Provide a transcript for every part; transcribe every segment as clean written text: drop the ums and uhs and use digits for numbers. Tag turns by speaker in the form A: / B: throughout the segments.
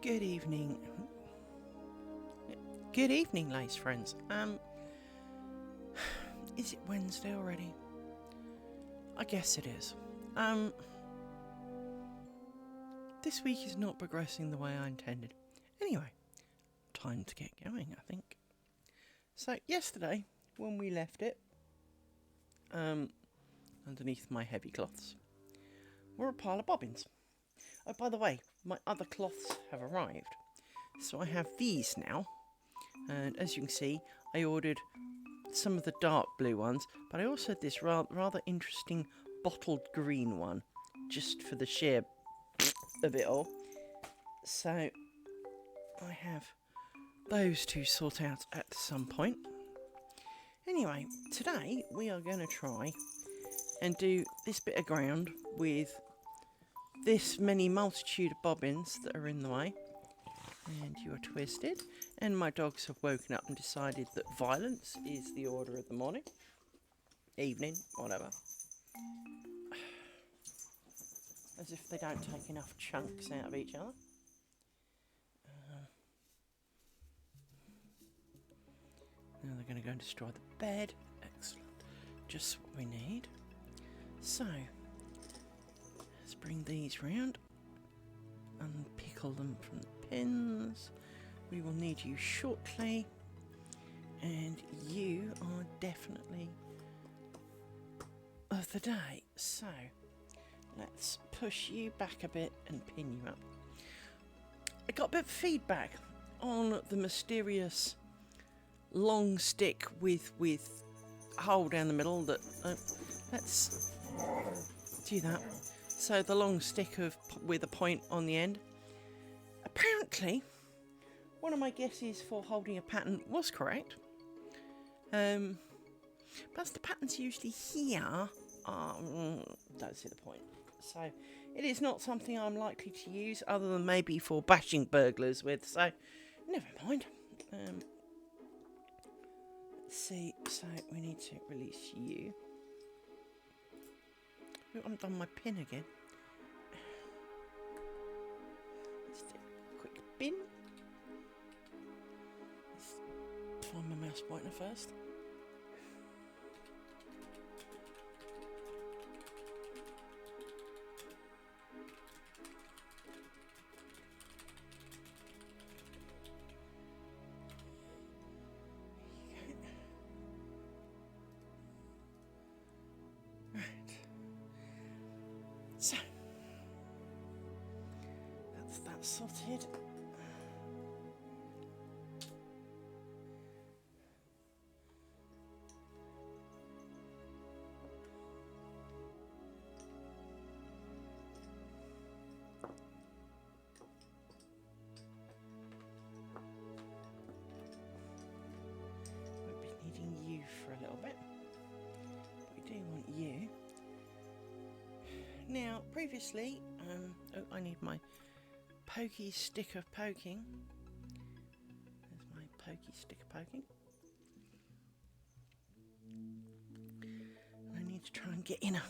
A: Good evening. Good evening, lace friends. Is it Wednesday already? I guess it is. This week is not progressing the way I intended. Anyway, time to get going, I think. So, yesterday, when we left it, underneath my heavy cloths, were a pile of bobbins. Oh, by the way, my other cloths have arrived. So I have these now. And as you can see, I ordered some of the dark blue ones, but I also had this rather interesting bottled green one, just for the sheer of it all. So I have those two sort out at some point. Anyway, today we are going to try and do this bit of ground with this many multitude of bobbins that are in the way. And you are twisted. And my dogs have woken up and decided that violence is the order of the morning. Evening, whatever. As if they don't take enough chunks out of each other. Now they're going to go and destroy the bed. Excellent. Just what we need. So, let's bring these round. Unpickle them from the pins. We will need you shortly. And you are definitely of the day. So, let's push you back a bit and pin you up. I got a bit of feedback on the mysterious long stick with hole down the middle that let's do that. So the long stick with a point on the end. Apparently, one of my guesses for holding a pattern was correct. But the pattern's usually here. Don't see the point. So it is not something I'm likely to use, other than maybe for bashing burglars with. So never mind. Let's see. So we need to release you. Oh, I haven't done my pin again. Let's do a quick pin. Let's find my mouse pointer first. So, that's that sorted. We'll be needing you for a little bit. We do want you. Now, previously, I need my pokey stick of poking. There's my pokey stick of poking. I need to try and get in a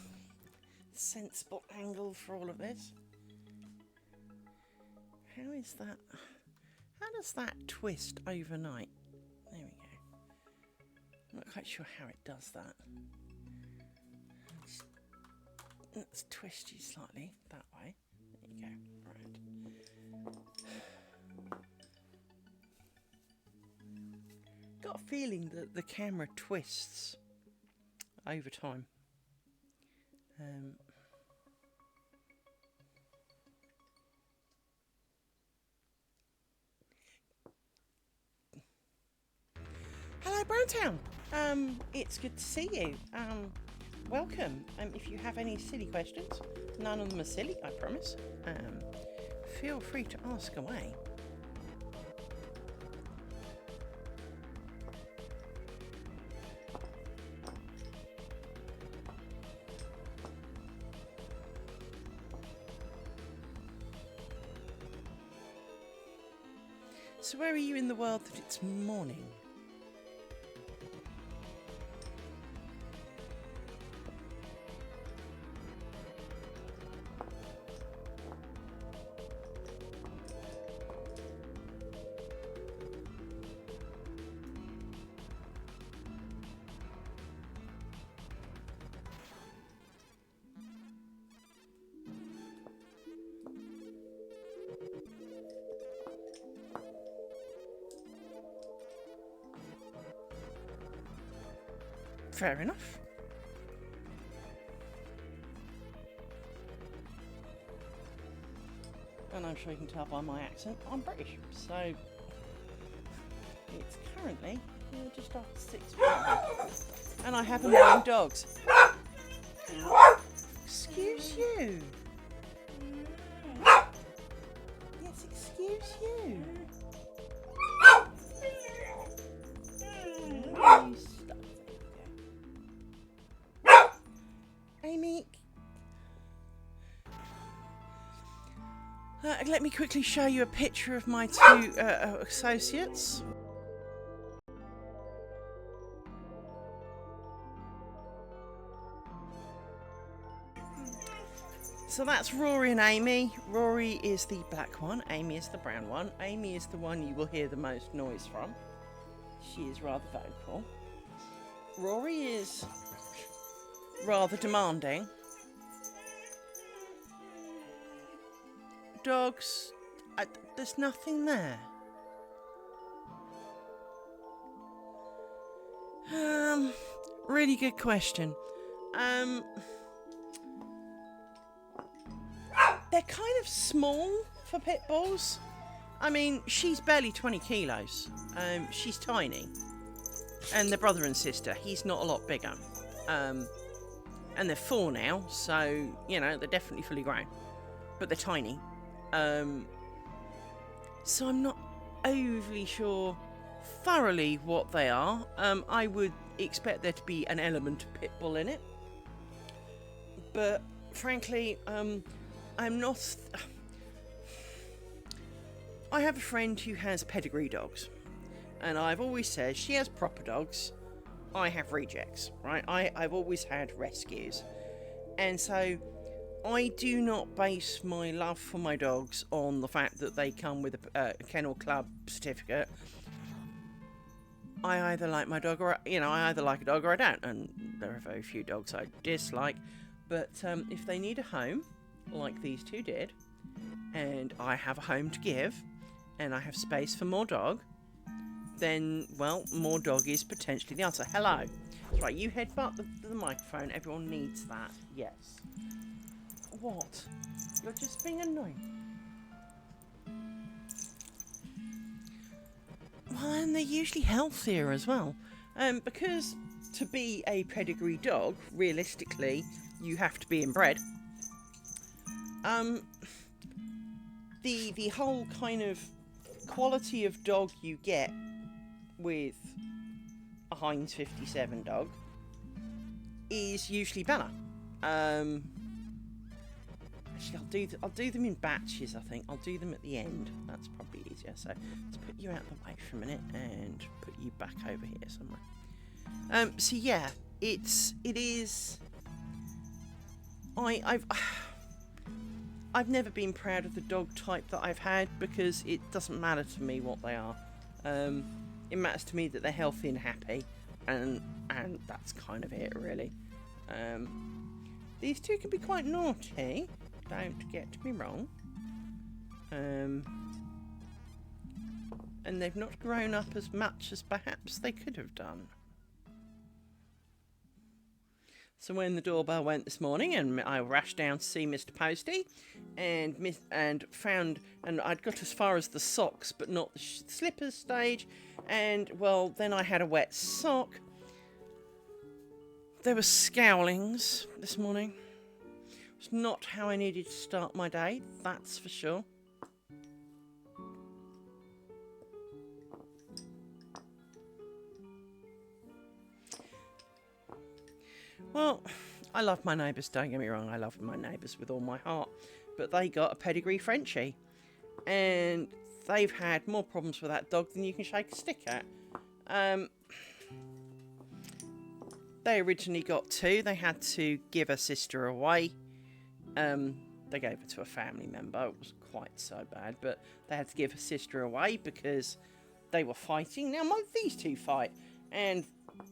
A: sensible angle for all of this. How is that? How does that twist overnight? There we go. I'm not quite sure how it does that. Let's twist you slightly that way. There you go. Right. Got a feeling that the camera twists over time. Hello, Browntown. It's good to see you. Welcome. If you have any silly questions, none of them are silly, I promise. Feel free to ask away. So where are you in the world that it's morning? Fair enough. And I'm sure you can tell by my accent, I'm British. So it's currently just after 6 p.m. and I have annoying dogs. Excuse you. Yes, excuse you. Amy, let me quickly show you a picture of my two associates. So that's Rory and Amy. Rory is the black one, Amy is the brown one. Amy is the one you will hear the most noise from. She is rather vocal. Rory is rather demanding. Dogs, there's nothing there. Really good question. They're kind of small for pit bulls. I mean, she's barely 20 kilos. She's tiny. And they're brother and sister. He's not a lot bigger. And they're 4 now, so, you know, they're definitely fully grown. But they're tiny. So I'm not overly sure thoroughly what they are. I would expect there to be an element of pit bull in it. But, frankly, I'm not... I have a friend who has pedigree dogs. And I've always said she has proper dogs. I have rejects, right? I've always had rescues. And so I do not base my love for my dogs on the fact that they come with a kennel club certificate. I either like my dog or, I either like a dog or I don't. And there are very few dogs I dislike. But if they need a home, like these two did, and I have a home to give, and I have space for more dog, then, well, more dog is potentially the answer. Hello. That's right, you headbutt the microphone. Everyone needs that. Yes. What? You're just being annoying. Well, and they're usually healthier as well. Because to be a pedigree dog, realistically, you have to be inbred. The whole kind of quality of dog you get with a Heinz 57 dog is usually better. Actually, I'll do them in batches. I think I'll do them at the end. That's probably easier. So let's put you out of the way for a minute and put you back over here somewhere. So yeah, it is. I've never been proud of the dog type that I've had because it doesn't matter to me what they are. It matters to me that they're healthy and happy, and that's kind of it, really. These two can be quite naughty, don't get me wrong. And they've not grown up as much as perhaps they could have done. So when the doorbell went this morning, and I rushed down to see Mr. Posty, and found, and I'd got as far as the socks, but not the slippers stage, and well, then I had a wet sock. There were scowlings this morning. It was not how I needed to start my day, that's for sure. Well, I love my neighbours, don't get me wrong, I love my neighbours with all my heart, but they got a pedigree Frenchie, and they've had more problems with that dog than you can shake a stick at. They originally got 2, they had to give a sister away. They gave her to a family member, it wasn't quite so bad, but they had to give a sister away because they were fighting. Now, these two fight, and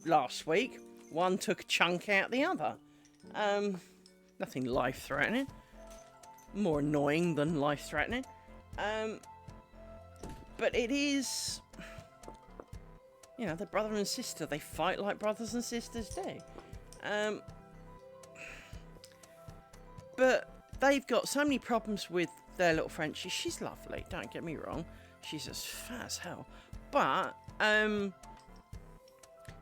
A: last week, one took a chunk out the other. Nothing life-threatening. More annoying than life-threatening. But it is... You know, they're brother and sister. They fight like brothers and sisters do. But they've got so many problems with their little Frenchie. She's lovely, don't get me wrong. She's as fat as hell. But,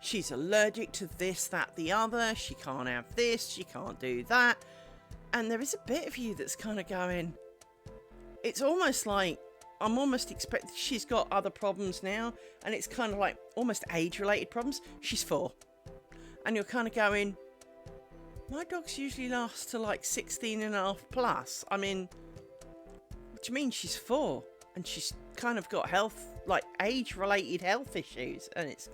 A: she's allergic to this, that, the other. She can't have this. She can't do that. And there is a bit of you that's kind of going... It's almost like... I'm almost expecting... She's got other problems now. And it's kind of like almost age-related problems. She's 4. And you're kind of going... My dogs usually last to like 16 and a half plus. I mean... What do you mean she's 4? And she's kind of got health... Like age-related health issues. And it's...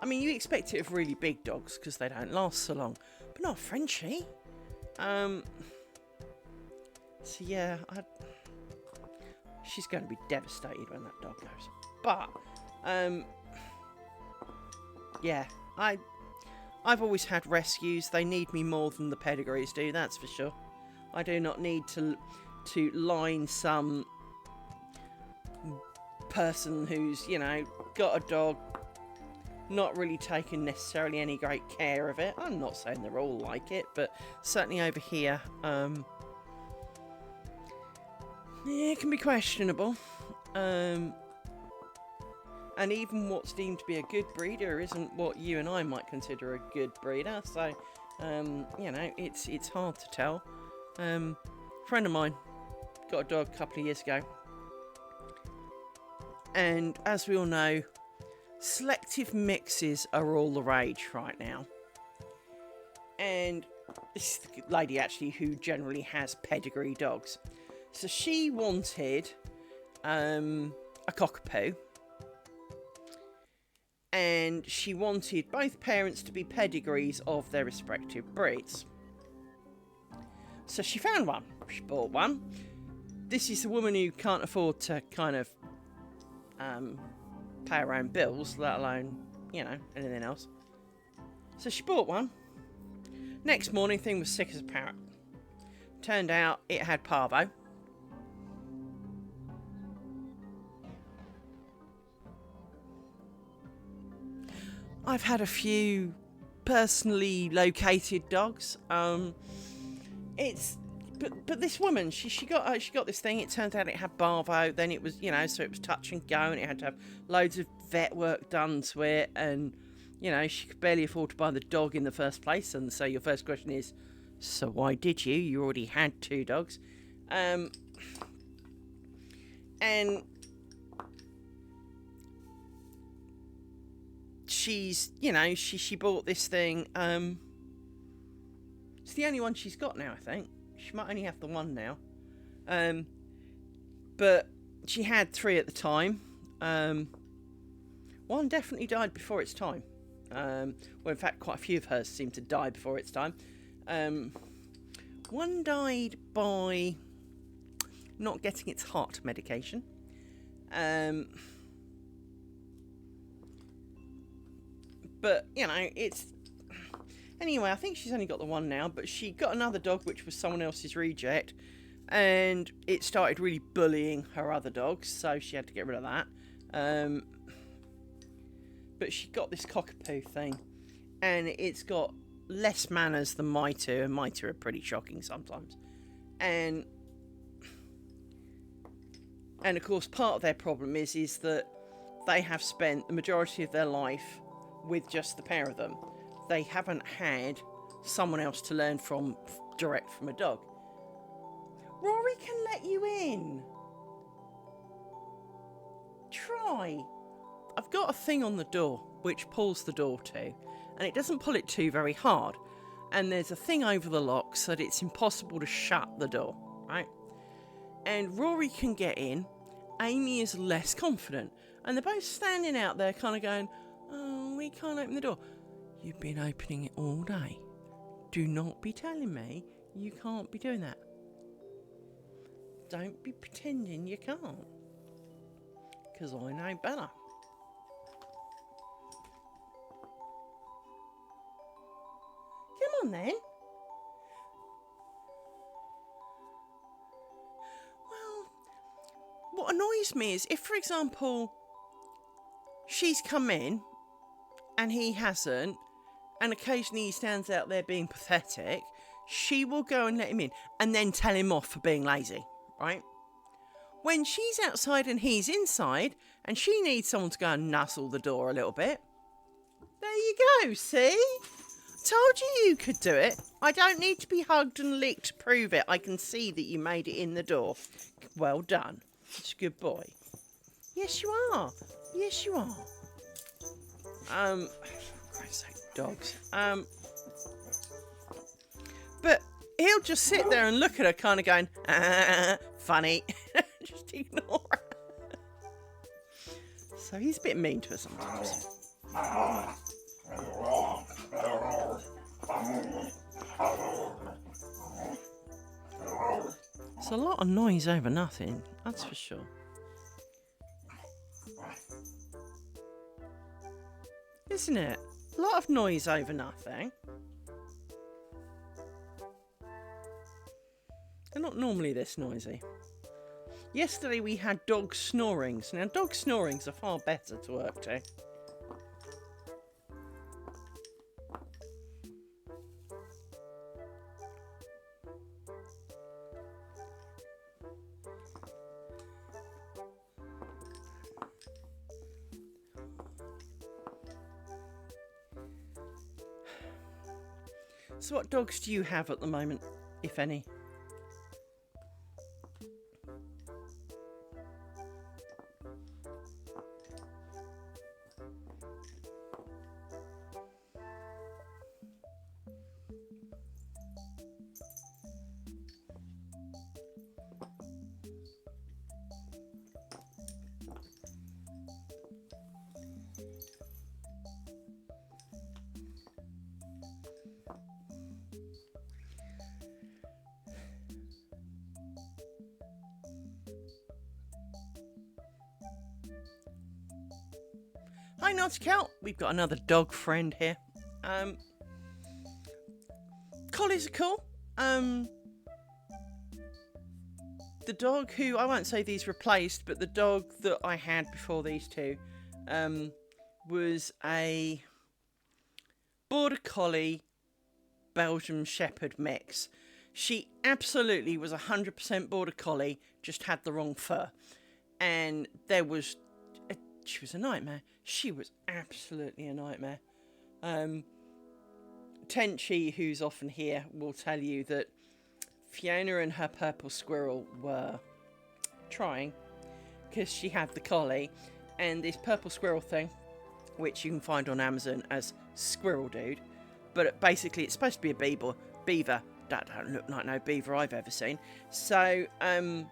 A: I mean, you expect it of really big dogs because they don't last so long. But not Frenchie. So yeah, she's going to be devastated when that dog goes. But, yeah, I've always had rescues. They need me more than the pedigrees do, that's for sure. I do not need to line some person who's, you know, got a dog, not really taken necessarily any great care of it. I'm not saying they're all like it, but certainly over here, it can be questionable. And even what's deemed to be a good breeder isn't what you and I might consider a good breeder. So, you know, it's hard to tell. A friend of mine got a dog a couple of years ago. And as we all know, selective mixes are all the rage right now. And this is the lady actually who generally has pedigree dogs. So she wanted a cockapoo. And she wanted both parents to be pedigrees of their respective breeds. So she found one. She bought one. This is the woman who can't afford to kind of pay her own bills, let alone, you know, anything else. So she bought one. Next morning, thing was sick as a parrot. Turned out it had parvo. I've had a few personally located dogs. But this woman, she got this thing. It turned out it had parvo. Then it was, you know, so it was touch and go, and it had to have loads of vet work done to it, and you know, she could barely afford to buy the dog in the first place. And so your first question is, so why did you? You already had 2 dogs, and she's, you know, she bought this thing. It's the only one she's got now, I think. She might only have the one now. But she had 3 at the time. One definitely died before its time. Well, in fact, quite a few of hers seemed to die before its time. One died by not getting its heart medication. But, you know, it's... Anyway, I think she's only got the one now, but she got another dog which was someone else's reject, and it started really bullying her other dogs, so she had to get rid of that. But she got this cockapoo thing, and it's got less manners than my 2, and my 2 are pretty shocking sometimes. And of course, part of their problem is that they have spent the majority of their life with just the pair of them. They haven't had someone else to learn from direct from a dog. Rory can let you in. Try. I've got a thing on the door which pulls the door to, and it doesn't pull it to very hard. And there's a thing over the lock so that it's impossible to shut the door, right? And Rory can get in. Amy is less confident. And they're both standing out there kind of going, oh, we can't open the door. You've been opening it all day. Do not be telling me you can't be doing that. Don't be pretending you can't. Because I know better. Come on then. Well, what annoys me is if, for example, she's come in and he hasn't, and occasionally he stands out there being pathetic, she will go and let him in and then tell him off for being lazy, right? When she's outside and he's inside and she needs someone to go and nuzzle the door a little bit, there you go, see? Told you could do it. I don't need to be hugged and licked to prove it. I can see that you made it in the door. Well done. It's a good boy. Yes, you are. Yes, you are. For Christ's sake, dogs. But he'll just sit there and look at her kind of going, funny. Just ignore her. So he's a bit mean to her sometimes. It's a lot of noise over nothing, that's for sure. Isn't it? A lot of noise over nothing. They're not normally this noisy. Yesterday we had dog snorings. Now dog snorings are far better to work to. So what dogs do you have at the moment, if any? Hi Naughty Cat, we've got another dog friend here. Collies are cool. The dog who, I won't say these replaced, but the dog that I had before these two was a Border Collie Belgian Shepherd mix. She absolutely was 100% Border Collie, just had the wrong fur. And she was a nightmare. She was absolutely a nightmare. Tenchi, who's often here, will tell you that Fiona and her purple squirrel were trying because she had the collie and this purple squirrel thing, which you can find on Amazon as Squirrel Dude, but basically it's supposed to be a beaver. That don't look like no beaver I've ever seen. So, and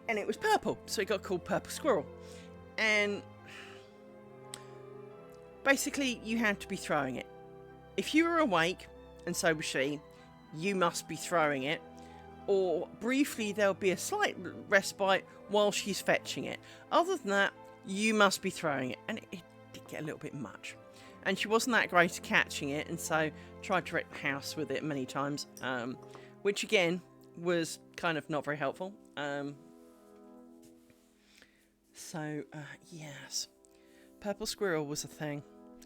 A: it was purple, so it got called Purple Squirrel. And basically you had to be throwing it. If you were awake, and so was she, you must be throwing it, or briefly there'll be a slight respite while she's fetching it. Other than that, you must be throwing it, and it did get a little bit much. And she wasn't that great at catching it, and so tried to wreck the house with it many times, which again was kind of not very helpful. Yes, Purple Squirrel was a thing.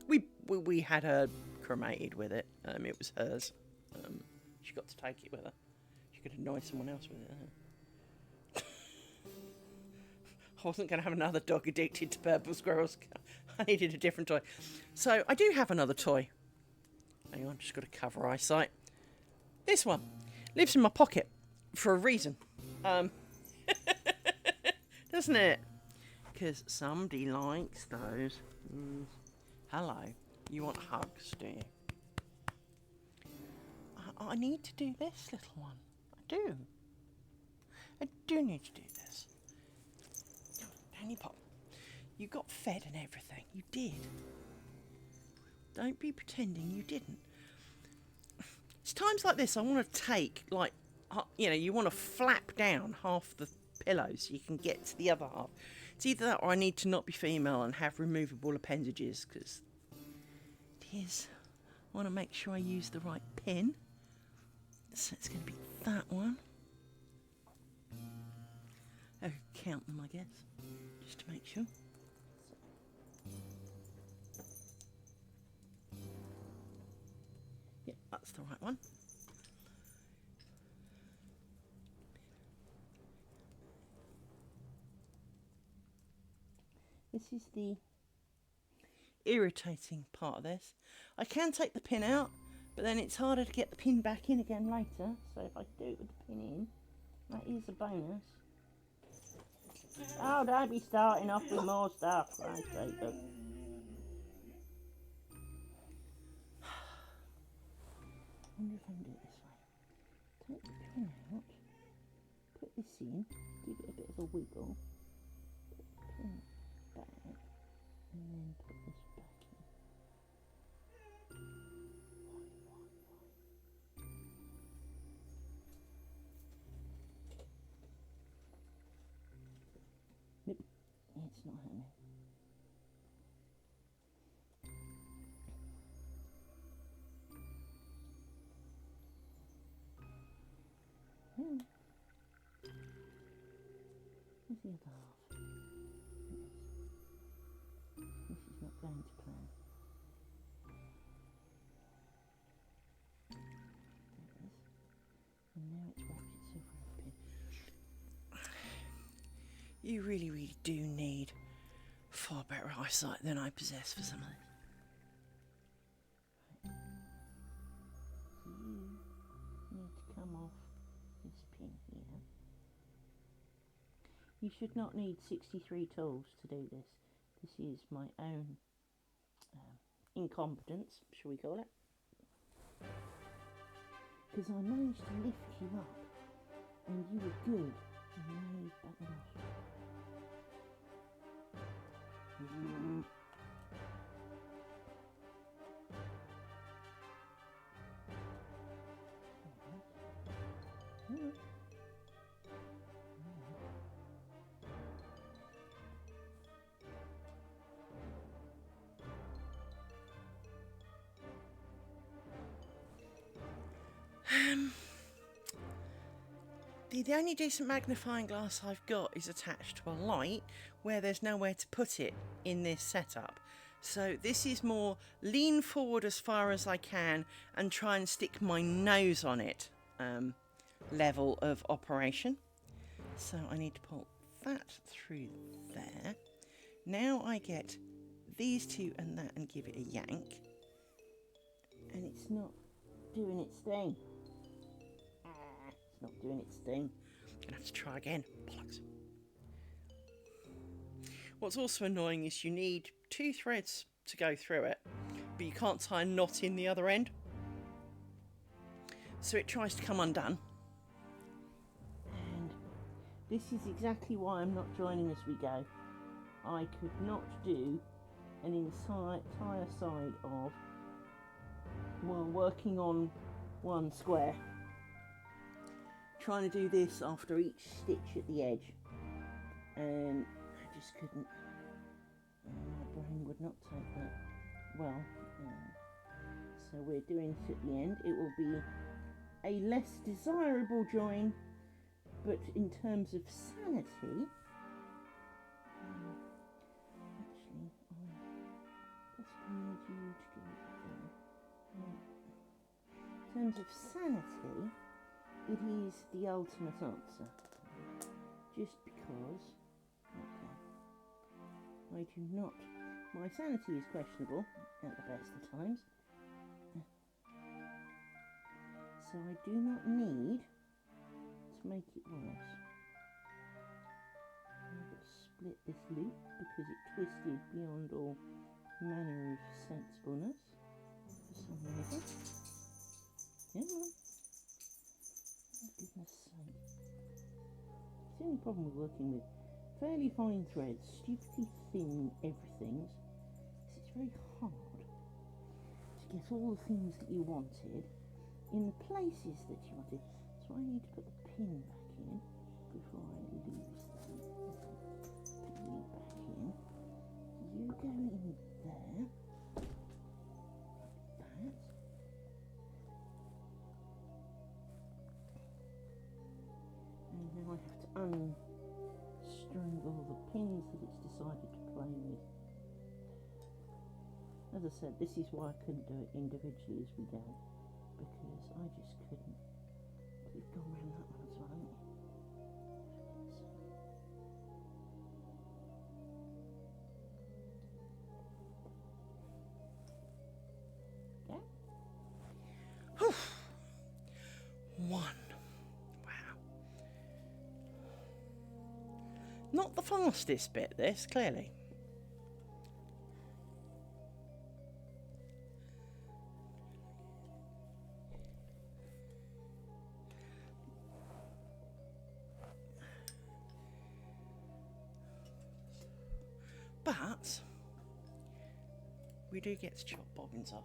A: We had her cremated with it. It was hers. She got to take it with her. She could annoy someone else with it. I wasn't going to have another dog addicted to purple squirrels. I needed a different toy. So I do have another toy. Hang on, just got to cover eyesight. This one lives in my pocket for a reason. Doesn't it? Because somebody likes those. Hello. You want hugs, do you? I need to do this, little one. I do need to do this. Down you pop. You got fed and everything. You did. Don't be pretending you didn't. It's times like this I want to take, like, you want to flap down half the pillow so you can get to the other half. It's either that or I need to not be female and have removable appendages, because it is. I want to make sure I use the right pin. So it's going to be that one. I could count them, I guess, just to make sure. that's the right one. This is the irritating part of this. I can take the pin out, but then it's harder to get the pin back in again later. So if I do it with the pin in, that is a bonus. Oh, don't be starting off with more stuff. Right, straight up. I wonder if I can do it this way. Take the pin out, put this in, give it a bit of a wiggle, put the pin back, and then put this back in. Nope, it's not happening. Hmm. Where's the other half? This is not going to plan. There it is. And now it's wrapped itself around the pin. You really do need far better eyesight than I possess for some of this. Right. So you need to come off this pin here. You should not need 63 tools to do this. This is my own incompetence, shall we call it? Because I managed to lift you up and you were good, and now you've backed off. The only decent magnifying glass I've got is attached to a light where there's nowhere to put it in this setup. So this is more lean forward as far as I can and try and stick my nose on it level of operation. So I need to pull that through there. Now I get these two and that and give it a yank. And it's not doing its thing. Not doing its thing. Gonna have to try again. Bollocks. What's also annoying is you need 2 threads to go through it, but you can't tie a knot in the other end. So it tries to come undone. And this is exactly why I'm not joining as we go. I could not do an entire side of, well, working on one square. Trying to do this after each stitch at the edge, and I just couldn't. My brain would not take that well. So we're doing this at the end. It will be a less desirable join, but in terms of sanity, actually, I possibly need you to go there. In terms of sanity, it is the ultimate answer, just because I do not, my sanity is questionable at the best of times, so I do not need to make it worse. I've got to split this loop because it twisted beyond all manner of sensibleness for some reason. Come on. Goodness sake. It's the only problem with working with fairly fine threads, stupidly thin everything, is it's very hard to get all the things that you wanted in the places that you wanted. So I need to put the pin back in before I lose them. Pin it back in. You go in there. Like that. And now I have to unstrangle the pins that it's decided to play with. As I said, this is why I couldn't do it individually as we go, because I just couldn't. We've gone round that one as well, haven't we? Whew. One. Wow. Not the fastest bit, this, clearly. But we do get to chop bobbins off.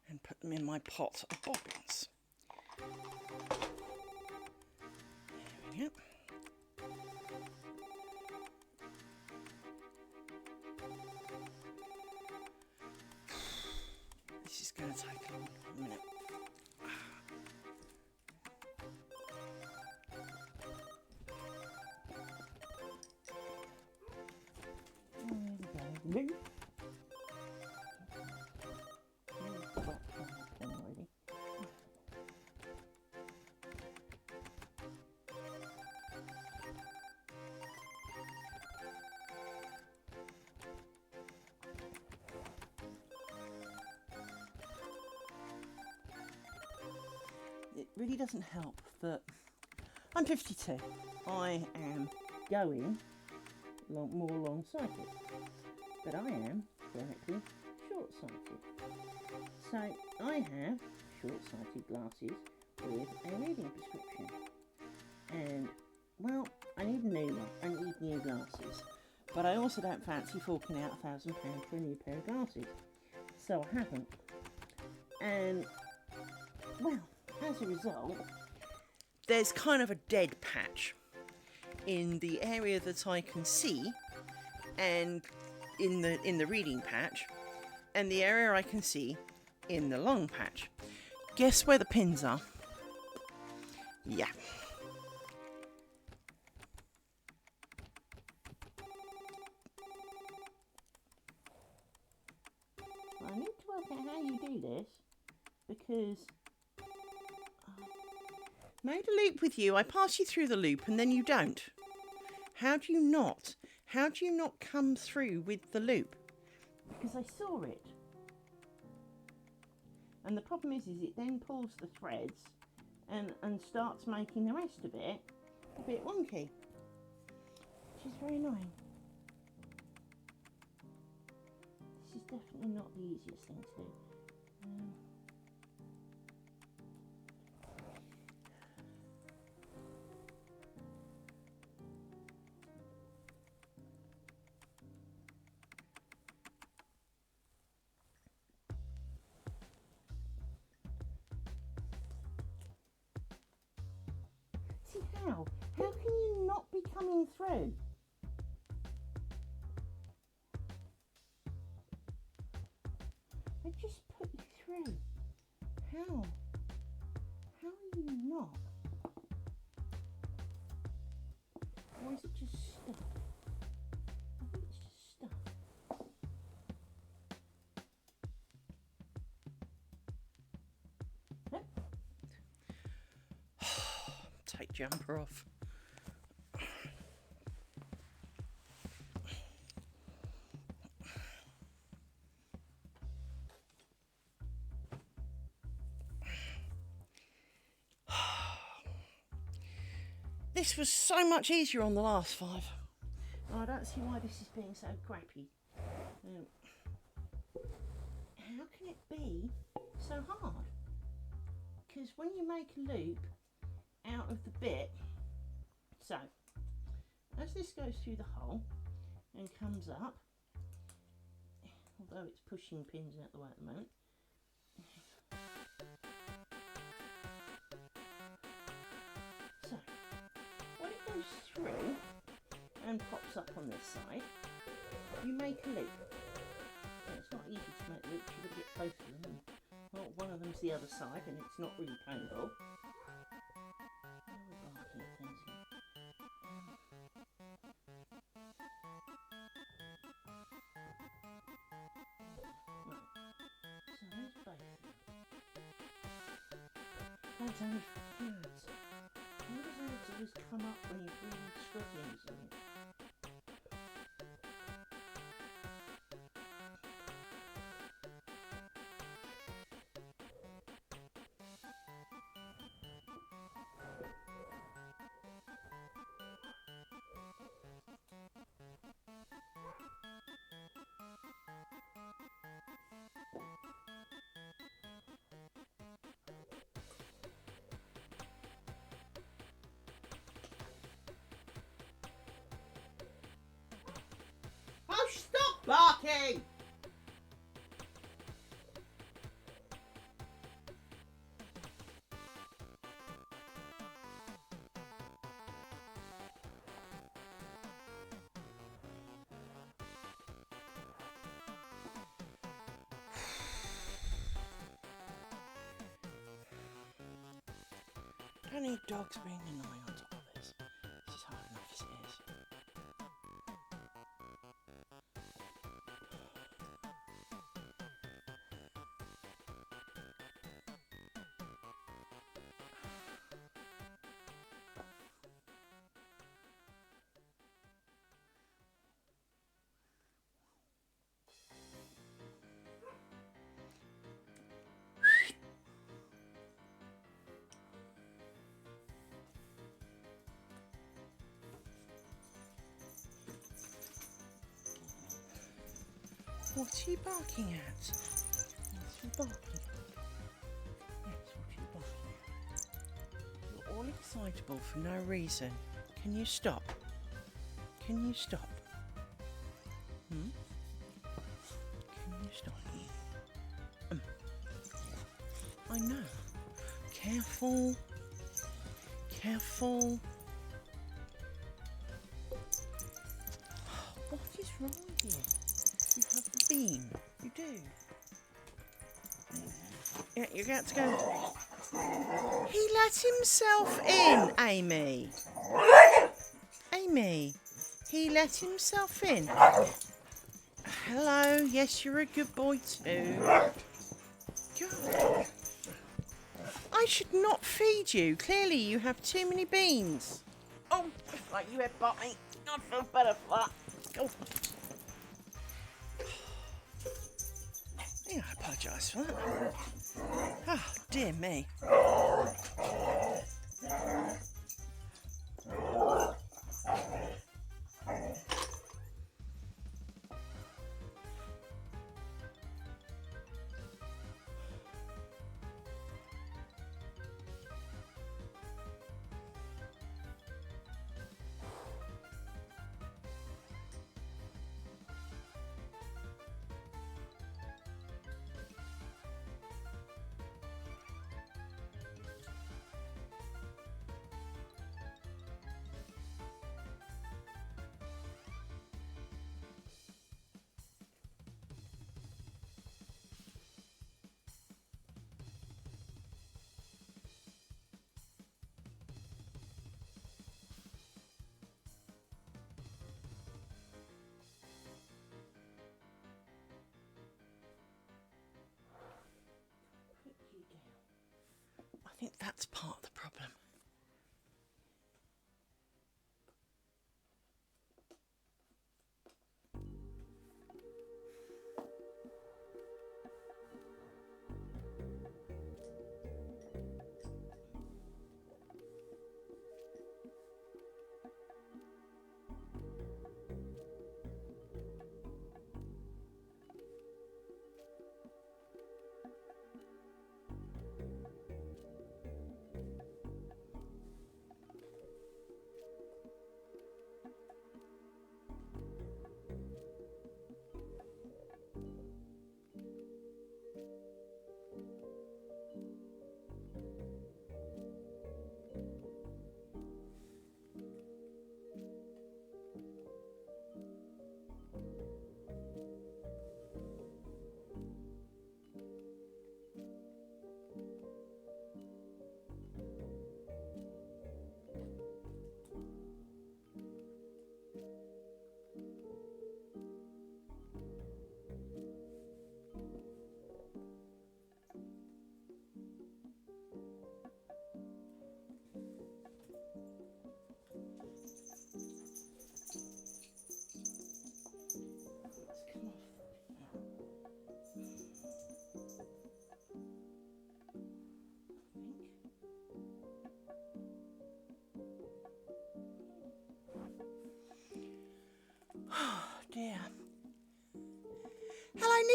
A: And put them in my pot of bobbins. There we go. This is going to take a minute. There we go. It really doesn't help that I'm 52. I am going more long-sighted, but I am theoretically short-sighted. So I have short-sighted glasses with a reading prescription, and well, I need a new one. I need new glasses, but I also don't fancy forking out £1,000 for a new pair of glasses, so I haven't. And well, as a result, there's kind of a dead patch in the area that I can see, and in the reading patch, and the area I can see in the long patch. Guess where the pins are? Yeah. I need to work out how you do this, because made a loop with you, I pass you through the loop and then you don't. How do you not? How do you not come through with the loop? Because I saw it. And the problem is it then pulls the threads and starts making the rest of it a bit wonky. Which is very annoying. This is definitely not the easiest thing to do. See how? How can you not be coming through? I just put you through. How? How are you not? Or is it just stuff? I think it's just stuff. Nope. Take jumper off. This was so much easier on the last 5. I don't see why this is being so crappy. How can it be so hard? Because when you make a loop out of the bit, so as this goes through the hole and comes up, although it's pushing pins out the way at the moment, so when it goes through and pops up on this side, you make a loop. And it's not easy to make loops, you've got to get close to them. Well, one of them's the other side and it's not really painful. That's only birds. Why does eggs always come up when you're really struggling, isn't it? Oh, stop barking! Don't need dogs being annoying on top of this. This is hard enough as it is. What are you barking at? What are you barking at? Yes, what are you barking at? You're all excitable for no reason. Can you stop? Can you stop? Hmm? Can you stop? I know. Careful. Careful. What is wrong with you? You have the bean. You do. Yeah, you're going to go. He let himself in, Amy. Amy. He let himself in. Hello. Yes, you're a good boy too. God. I should not feed you. Clearly, you have too many beans. Oh, like you headbutt me. I feel better for that. Go. Yeah, I apologise for that. Oh, dear me.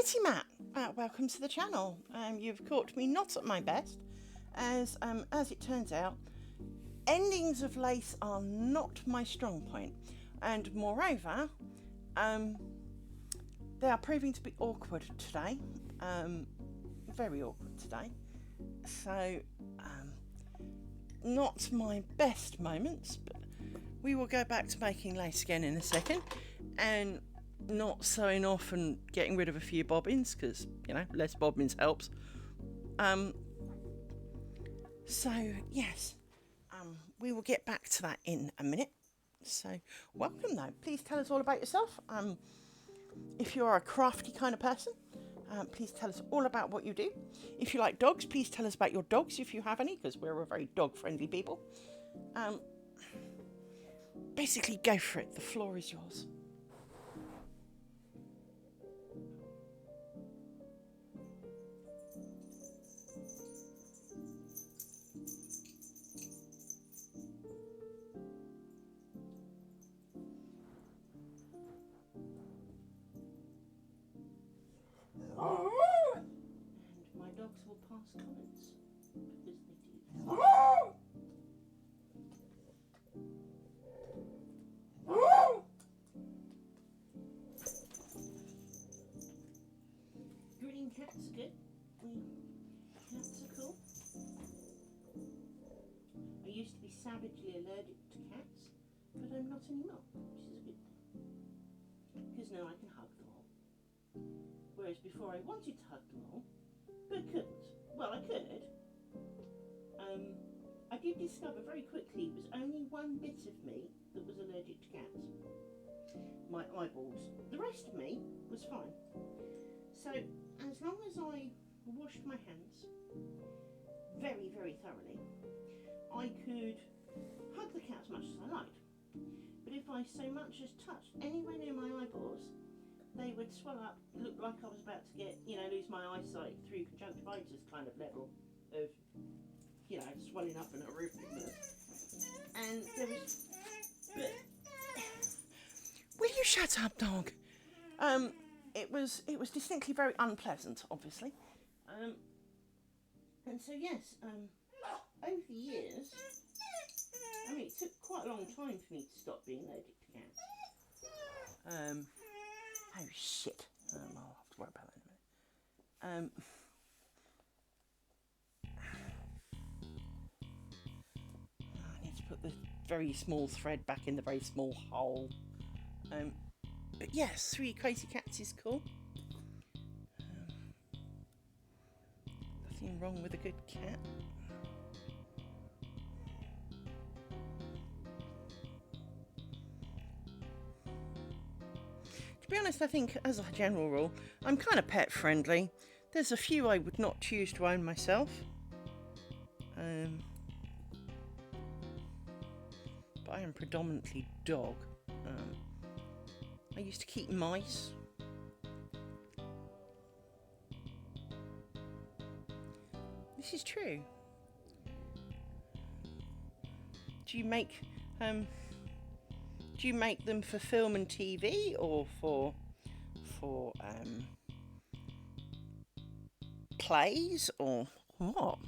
A: Kitty Mat, welcome to the channel. You've caught me not at my best, as it turns out, endings of lace are not my strong point, and moreover, they are proving to be awkward today, very awkward today. So, not my best moments, but we will go back to making lace again in a second, and not sewing off and getting rid of a few bobbins, because, you know, less bobbins helps. So, yes, we will get back to that in a minute. So, welcome though. Please tell us all about yourself. If you are a crafty kind of person, please tell us all about what you do. If you like dogs, please tell us about your dogs if you have any, because we're a very dog-friendly people. Basically, go for it. The floor is yours. And my dogs will pass comments because they do. Green cats are good. Cats are cool. I used to be savagely allergic to cats, but I'm not anymore, which is a good thing. Because now I can hug them all. Whereas before I wanted to hug them all, but couldn't. Well, I could. I did discover very quickly it was only one bit of me that was allergic to cats. My eyeballs. The rest of me was fine. So, as long as I washed my hands very, very thoroughly, I could hug the cat as much as I liked. But if I so much as touched anywhere near my eyeballs, they would swell up, look like I was about to get, lose my eyesight through conjunctivitis kind of level of, swelling up and horrificness. And there was... Will you shut up, dog? It was distinctly very unpleasant, obviously. And so, yes, over the years, it took quite a long time for me to stop being allergic to cats. Oh shit. I'll have to worry about that in a minute. I need to put the very small thread back in the very small hole. But yes, 3 crazy cats is cool. Nothing wrong with a good cat. To be honest, I think, as a general rule, I'm kind of pet friendly. There's a few I would not choose to own myself. But I am predominantly dog. I used to keep mice. This is true. Do you make them for film and TV, or for plays, or what?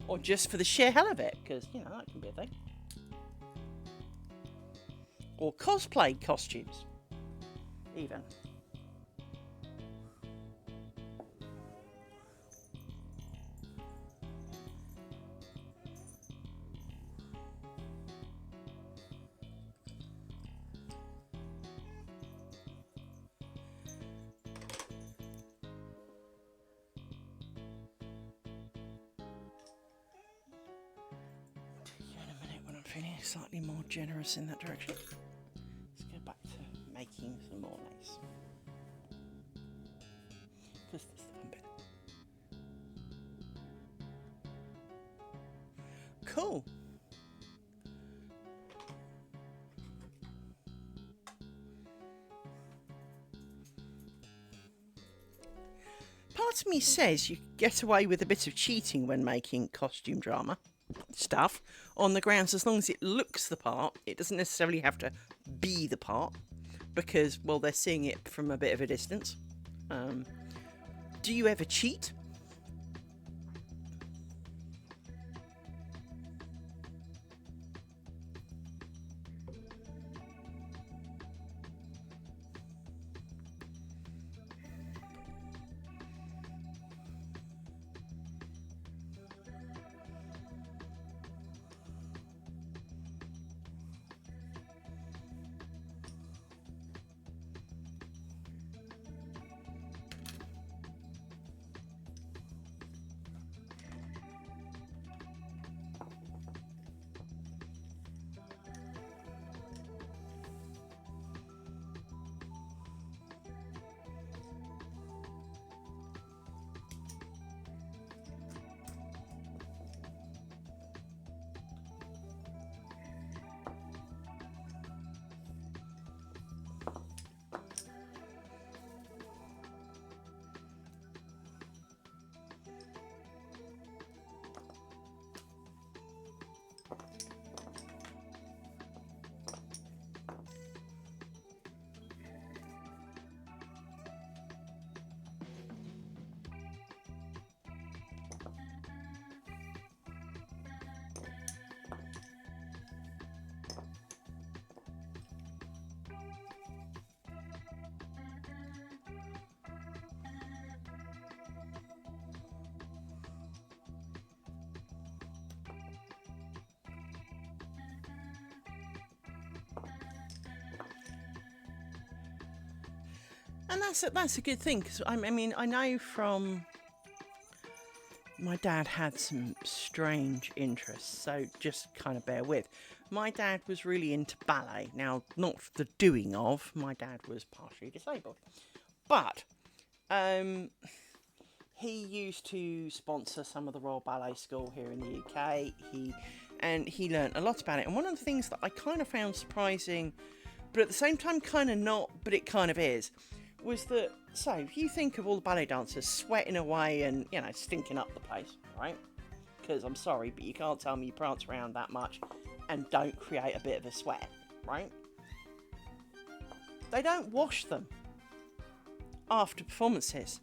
A: Or just for the sheer hell of it? Because, that can be a thing. Or cosplay costumes, even. Feeling slightly more generous in that direction. Let's go back to making some more lace. Because this is the fun bit. Cool. Part of me says you get away with a bit of cheating when making costume drama stuff, on the grounds as long as it looks the part, it doesn't necessarily have to be the part, because, well, they're seeing it from a bit of a distance. Do you ever cheat? And that's a good thing, because I mean, I know from my dad had some strange interests, so just kind of bear with. My dad was really into ballet. Now, not the doing of, my dad was partially disabled, but he used to sponsor some of the Royal Ballet School here in the UK. He learnt a lot about it. And one of the things that I kind of found surprising, but at the same time kind of not, but it kind of is, was that, so if you think of all the ballet dancers sweating away and, you know, stinking up the place, right? Because I'm sorry, but you can't tell me you prance around that much and don't create a bit of a sweat, right? They don't wash them after performances.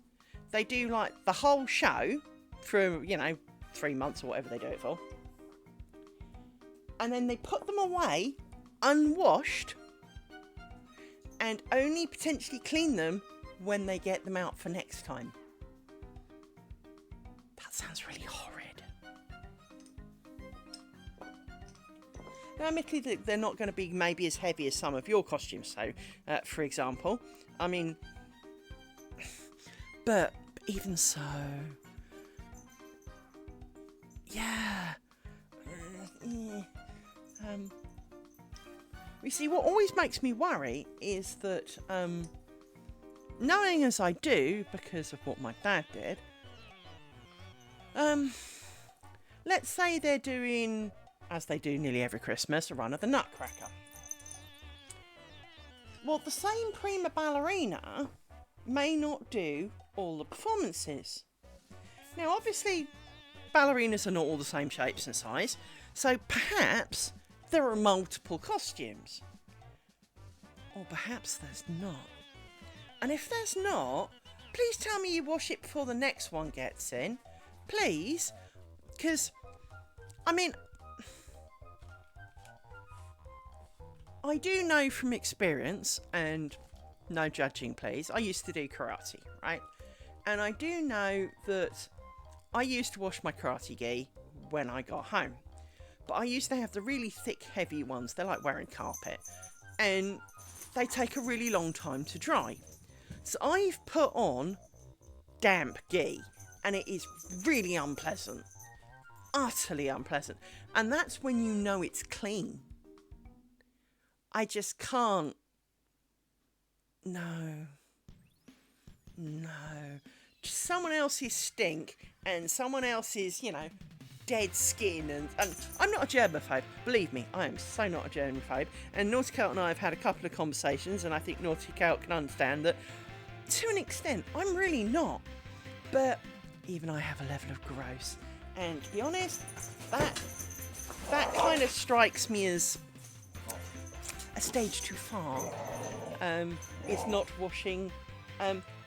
A: They do like the whole show for, 3 months or whatever they do it for. And then they put them away unwashed and only potentially clean them when they get them out for next time. That sounds really horrid. Now, admittedly, they're not going to be maybe as heavy as some of your costumes, so, for example. I mean, but even so, yeah. You see, what always makes me worry is that, knowing as I do, because of what my dad did, let's say they're doing, as they do nearly every Christmas, a run of the Nutcracker. Well, the same prima ballerina may not do all the performances. Now, obviously, ballerinas are not all the same shapes and size, so perhaps there are multiple costumes. Or perhaps there's not. And if there's not, please tell me you wash it before the next one gets in. Please. Because, I mean, I do know from experience, and no judging please, I used to do karate, right? And I do know that I used to wash my karate gi when I got home. But I used to have the really thick, heavy ones. They're like wearing carpet. And they take a really long time to dry. So I've put on damp gi. And it is really unpleasant. Utterly unpleasant. And that's when you know it's clean. I just can't. No. Just someone else's stink and someone else's, dead skin, and I'm not a germaphobe, believe me, I am so not a germaphobe, and Naughty Celt and I have had a couple of conversations, and I think Naughty Celt can understand that to an extent I'm really not, but even I have a level of gross, and to be honest, that kind of strikes me as a stage too far. It's not washing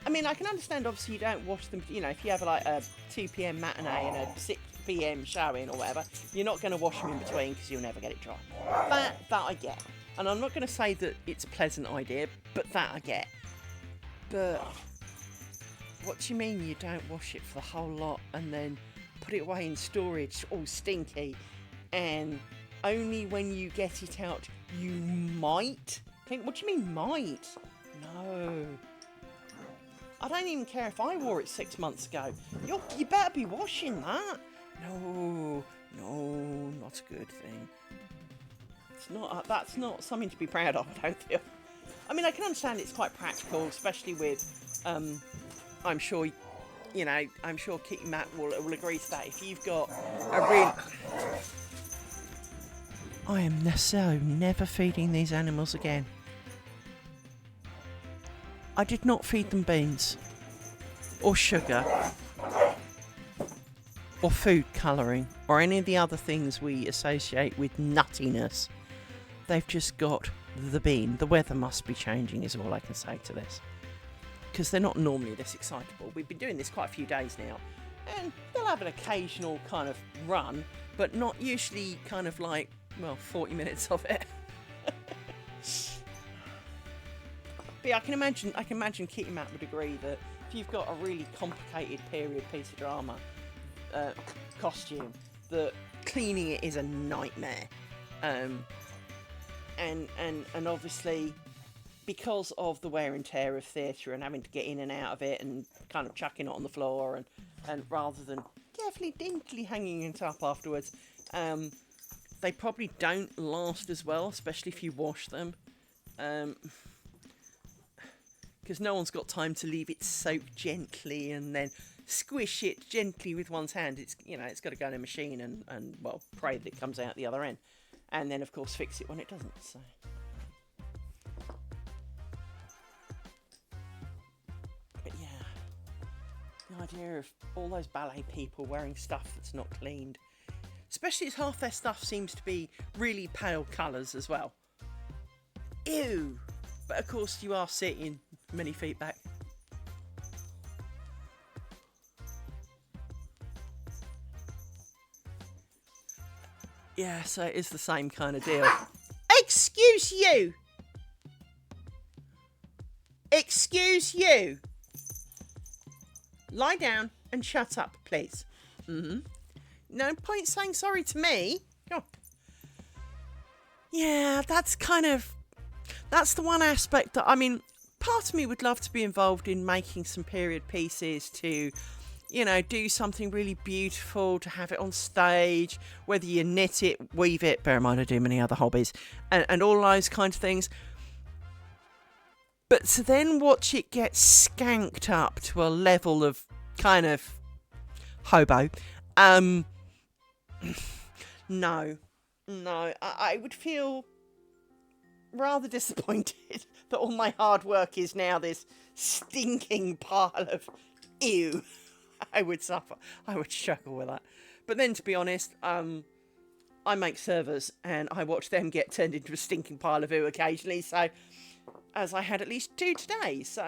A: I mean, I can understand, obviously, you don't wash them, you know, if you have like a 2 p.m. matinee and a 6 p.m. showing or whatever, you're not going to wash them in between because you'll never get it dry. That I get. And I'm not going to say that it's a pleasant idea, but that I get. But what do you mean you don't wash it for the whole lot and then put it away in storage all stinky, and only when you get it out you might think, what do you mean might? No. I don't even care if I wore it 6 months ago. You better be washing that. No, not a good thing. It's not. That's not something to be proud of, I don't feel. I mean, I can understand it's quite practical, especially with, I'm sure, you know, I'm sure Kitty Matt will agree to that. If you've got a real... I am so never feeding these animals again. I did not feed them beans, or sugar, or food colouring, or any of the other things we associate with nuttiness. They've just got the bean. The weather must be changing is all I can say to this. Because they're not normally this excitable. We've been doing this quite a few days now, and they'll have an occasional kind of run, but not usually kind of like, well, 40 minutes of it. But yeah, I can imagine Kitty Matt would agree that if you've got a really complicated period piece of drama costume, that cleaning it is a nightmare. And obviously, because of the wear and tear of theatre and having to get in and out of it and kind of chucking it on the floor and rather than carefully, daintily hanging it up afterwards, they probably don't last as well, especially if you wash them. Because no one's got time to leave it soak gently and then squish it gently with one's hand. It's, you know, it's got to go in a machine and well, pray that it comes out the other end. And then, of course, fix it when it doesn't. So. But yeah, the idea of all those ballet people wearing stuff that's not cleaned, especially as half their stuff seems to be really pale colours as well. Ew! But of course, you are sitting many feet back. Yeah, so it is the same kind of deal. Excuse you! Excuse you! Lie down and shut up, please. No point saying sorry to me. Oh. Yeah, that's the one aspect that, I mean, part of me would love to be involved in making some period pieces to, you know, do something really beautiful, to have it on stage, whether you knit it, weave it, bear in mind I do many other hobbies, and all those kinds of things. But to then watch it get skanked up to a level of kind of hobo, no, I would feel rather disappointed that all my hard work is now this stinking pile of ew. I would suffer. I would struggle with that. But then, to be honest, I make servers and I watch them get turned into a stinking pile of ew occasionally. So, as I had at least 2 today. So,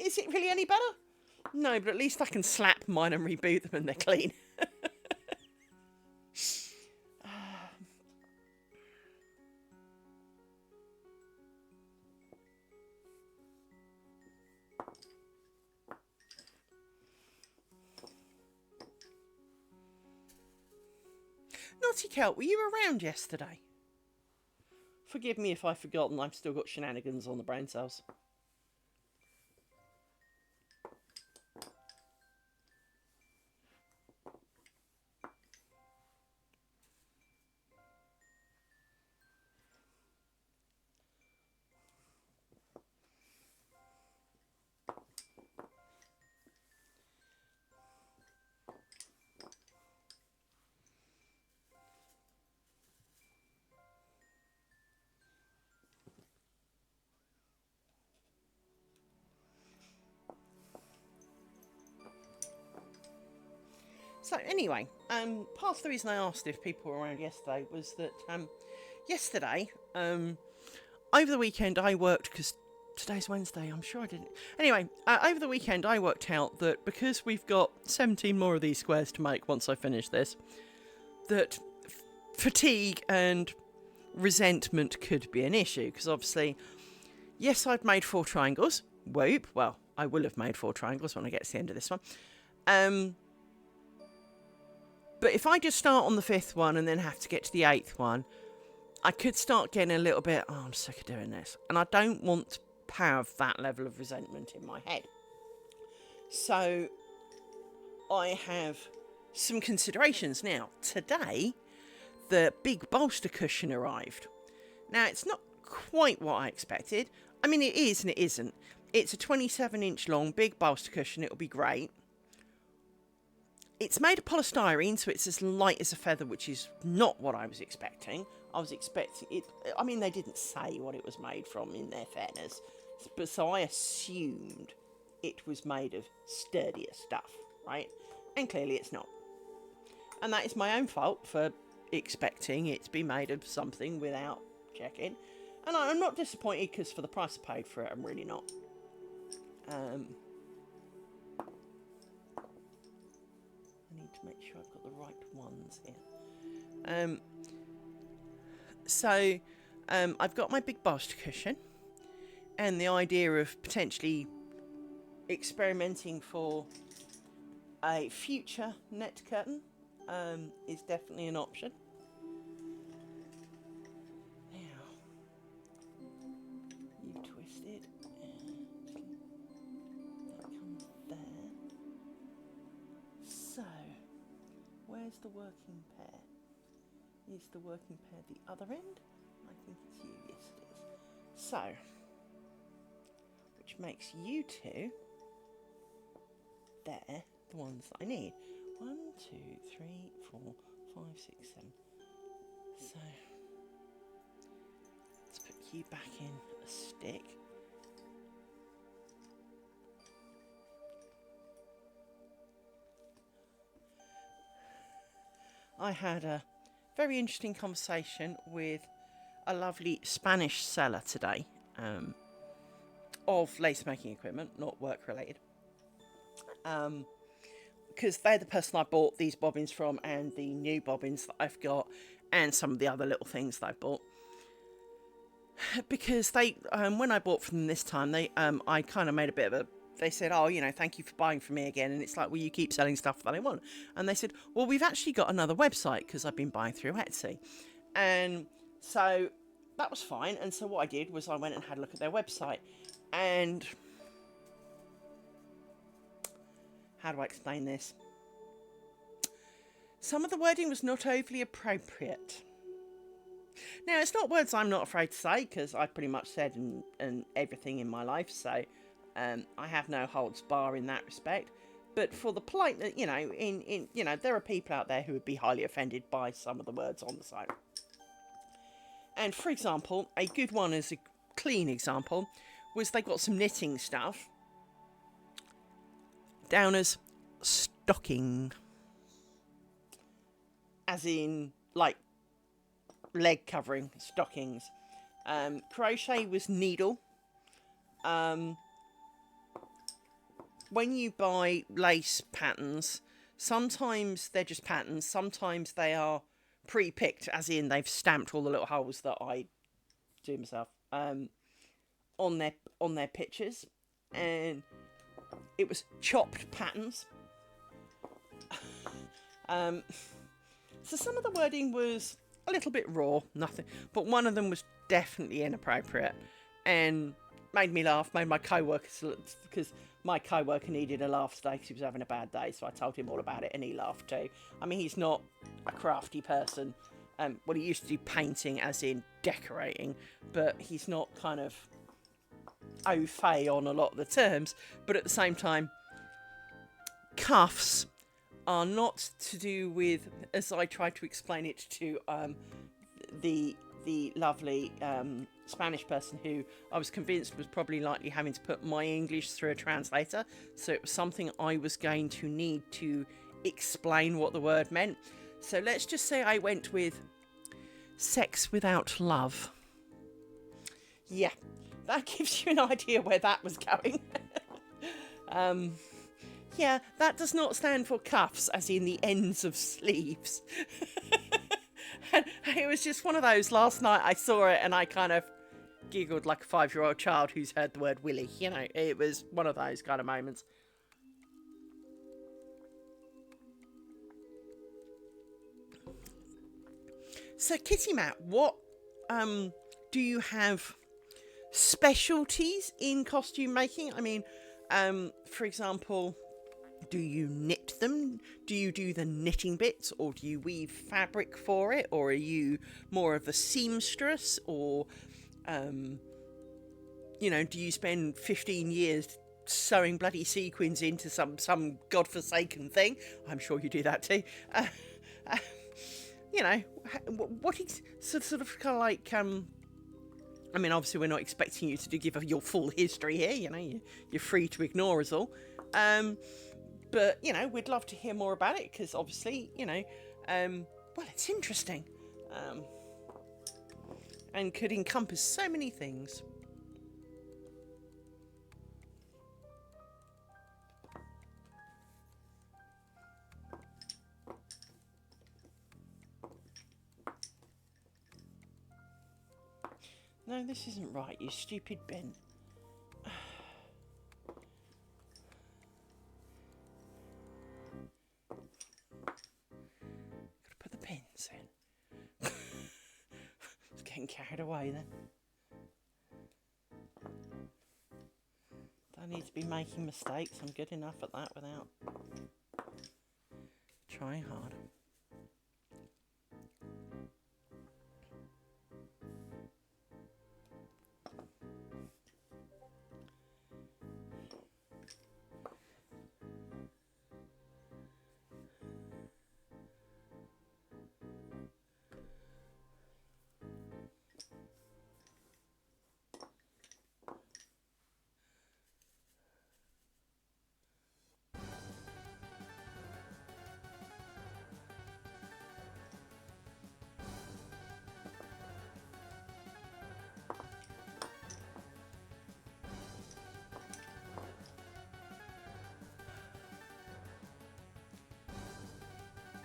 A: is it really any better? No, but at least I can slap mine and reboot them and they're clean. Naughty Kelt, were you around yesterday? Forgive me if I've forgotten, I've still got shenanigans on the brain cells. So anyway, part of the reason I asked if people were around yesterday was that yesterday, over the weekend I worked because Today's Wednesday. I'm sure I didn't. Anyway, over the weekend I worked out that because we've got 17 more of these squares to make once I finish this, that fatigue and resentment could be an issue. Because obviously, yes, I've made 4 triangles. Whoop. Well, I will have made 4 triangles when I get to the end of this one. But if I just start on the 5th one and then have to get to the 8th one, I could start getting a little bit, oh, I'm sick of doing this. And I don't want to have that level of resentment in my head. So I have some considerations now. Today, the big bolster cushion arrived. Now, it's not quite what I expected. I mean, it is and it isn't. It's a 27-inch long big bolster cushion. It'll be great. It's made of polystyrene, so it's as light as a feather, which is not what I was expecting. I was expecting it. I mean, they didn't say what it was made from, in their fairness, but so I assumed it was made of sturdier stuff, right? And clearly it's not. And that is my own fault for expecting it to be made of something without checking. And I'm not disappointed because for the price I paid for it, I'm really not. I need to make sure I've got the right ones here. So I've got my big bolster cushion, and the idea of potentially experimenting for a future net curtain is definitely an option. Now, you've twisted, that comes there. So, where's the working pair? Is the working pair the other end? I think it's you, yes it is. So, which makes you two, there, the ones that I need. 1, 2, 3, 4, 5, 6, 7. So, let's put you back in a stick. I had a very interesting conversation with a lovely Spanish seller today of lace making equipment, not work related. Because they're the person I bought these bobbins from, and the new bobbins that I've got, and some of the other little things that I bought. Because they, when I bought from them this time, they, I kind of made a bit of a. They said, oh, you know, thank you for buying from me again. And it's like, well, you keep selling stuff that I want. And they said, well, we've actually got another website because I've been buying through Etsy. And so that was fine. And so what I did was I went and had a look at their website. And how do I explain this? Some of the wording was not overly appropriate. Now, it's not words I'm not afraid to say, because I've pretty much said and everything in my life, so I have no holds bar in that respect. But for the polite, you know, you know, there are people out there who would be highly offended by some of the words on the site. And for example, a good one, as a clean example, was they got some knitting stuff down as stocking, as in like leg covering, stockings. Crochet was needle. When you buy lace patterns, sometimes they're just patterns, sometimes they are pre-picked, as in they've stamped all the little holes that I do myself on their pictures, and it was chopped patterns. So some of the wording was a little bit raw, nothing, but one of them was definitely inappropriate and made me laugh, made my co-workers, because my co-worker needed a laugh today because he was having a bad day, so I told him all about it and he laughed too. I mean, he's not a crafty person. Well, he used to do painting, as in decorating, but he's not kind of au fait on a lot of the terms. But at the same time, cuffs are not to do with, as I tried to explain it to the lovely Spanish person who I was convinced was probably likely having to put my English through a translator. So it was something I was going to need to explain what the word meant. So let's just say I went with sex without love. Yeah, that gives you an idea where that was going. Yeah, that does not stand for cuffs, as in the ends of sleeves. And it was just one of those. Last night I saw it and I kind of giggled like a 5-year-old child who's heard the word willy. You know, it was one of those kind of moments. So, Kitty Matt, what do you have specialties in costume making? I mean, for example, do you knit them? Do you do the knitting bits, or do you weave fabric for it, or are you more of a seamstress, or you know, do you spend 15 years sewing bloody sequins into some godforsaken thing? I'm sure you do that too. You know, what is sort of kind of like, I mean, obviously we're not expecting you to give your full history here, you know, you're free to ignore us all. But, you know, we'd love to hear more about it, because obviously, you know, well, it's interesting. And could encompass so many things. No, this isn't right, you stupid bin. Gotta put the pins in. It's getting carried away then. Don't need to be making mistakes. I'm good enough at that without trying hard.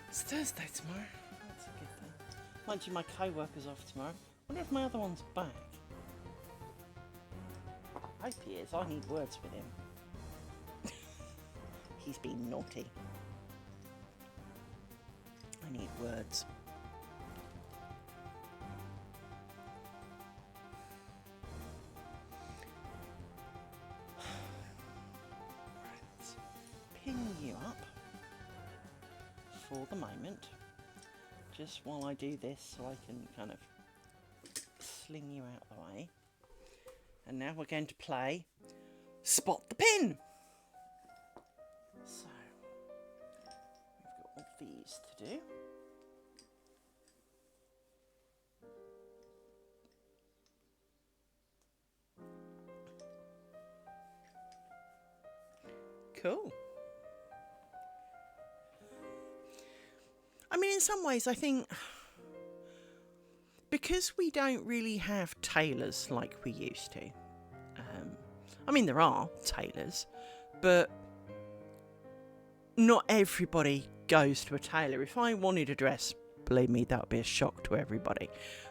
A: It's Thursday tomorrow. That's a good thing. Mind you, my co-worker's off tomorrow. Wonder if my other one's back. I hope he is. I need words with him. He's been naughty. I need words. Right. Pin you up for the moment, just while I do this, so I can kind of sling you out the way. And now we're going to play Spot the Pin. So we've got all these to do. Cool. I mean, in some ways, I think because we don't really have tailors like we used to. I mean, there are tailors, but not everybody goes to a tailor. If I wanted a dress, believe me, that would be a shock to everybody.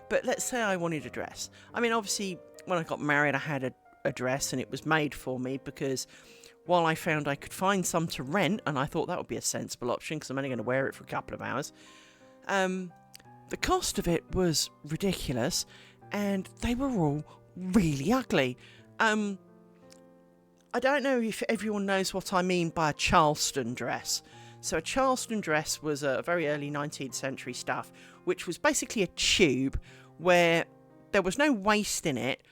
A: But let's say I wanted a dress. I mean, obviously, when I got married, I had a dress, and it was made for me because while I found I could find some to rent, and I thought that would be a sensible option because I'm only going to wear it for a couple of hours, the cost of it was ridiculous, and they were all really ugly. I don't know if everyone knows what I mean by a Charleston dress. So a Charleston dress was a very early 19th century stuff, which was basically a tube where there was no waist in it,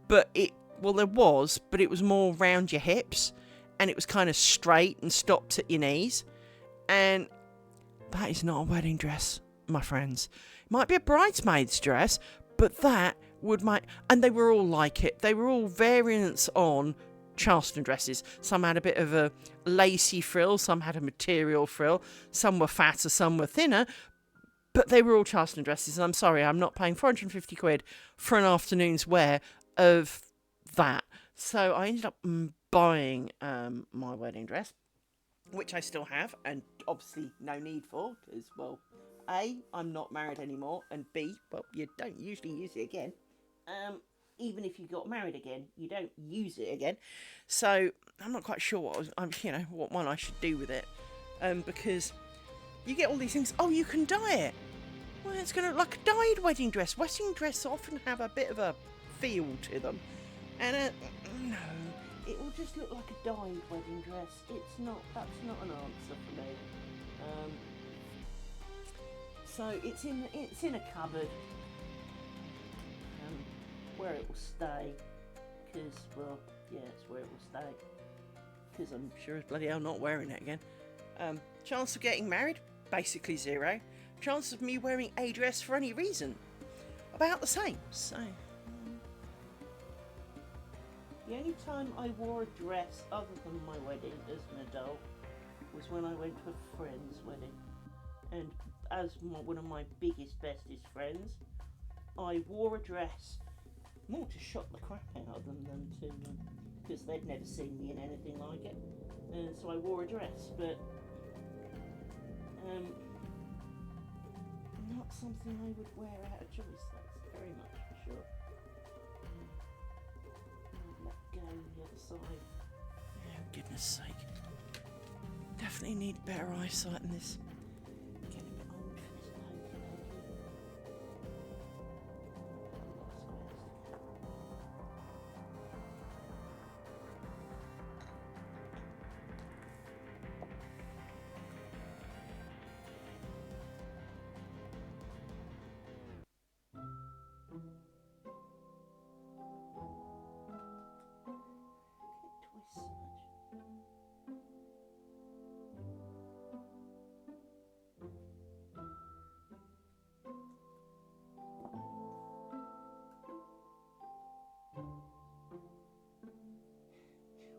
A: but there was, but it was more round your hips, and it was kind of straight and stopped at your knees. And that is not a wedding dress, my friends. It might be a bridesmaid's dress, but that would and they were all like it. They were all variants on Charleston dresses. Some had a bit of a lacy frill, some had a material frill, some were fatter, some were thinner, but they were all Charleston dresses. And I'm sorry, I'm not paying 450 quid for an afternoon's wear of that. So I ended up buying my wedding dress, which I still have, and obviously no need for, because, well, A, I'm not married anymore, and B, well, you don't usually use it again. Even if you got married again, you don't use it again. So I'm not quite sure what one I should do with it, because you get all these things. Oh, you can dye it. Well, it's going to look like a dyed wedding dress. Wedding dresses often have a bit of a feel to them, and no, it will just look like a dyed wedding dress. It's not. That's not an answer for me. So it's in a cupboard. Where it will stay, because, well, yeah, it's where it will stay, because I'm sure as bloody hell not wearing it again. Chance of getting married? Basically 0. Chance of me wearing a dress for any reason? About the same. So, the only time I wore a dress other than my wedding as an adult was when I went to a friend's wedding, and as one of my biggest, bestest friends, I wore a dress more to shock the crap out of them than to, because they'd never seen me in anything like it, and so I wore a dress, but not something I would wear out of choice, that's very much for sure. Let go the other side. Oh, goodness sake. Definitely need better eyesight than this. Getting a bit old for this loaf.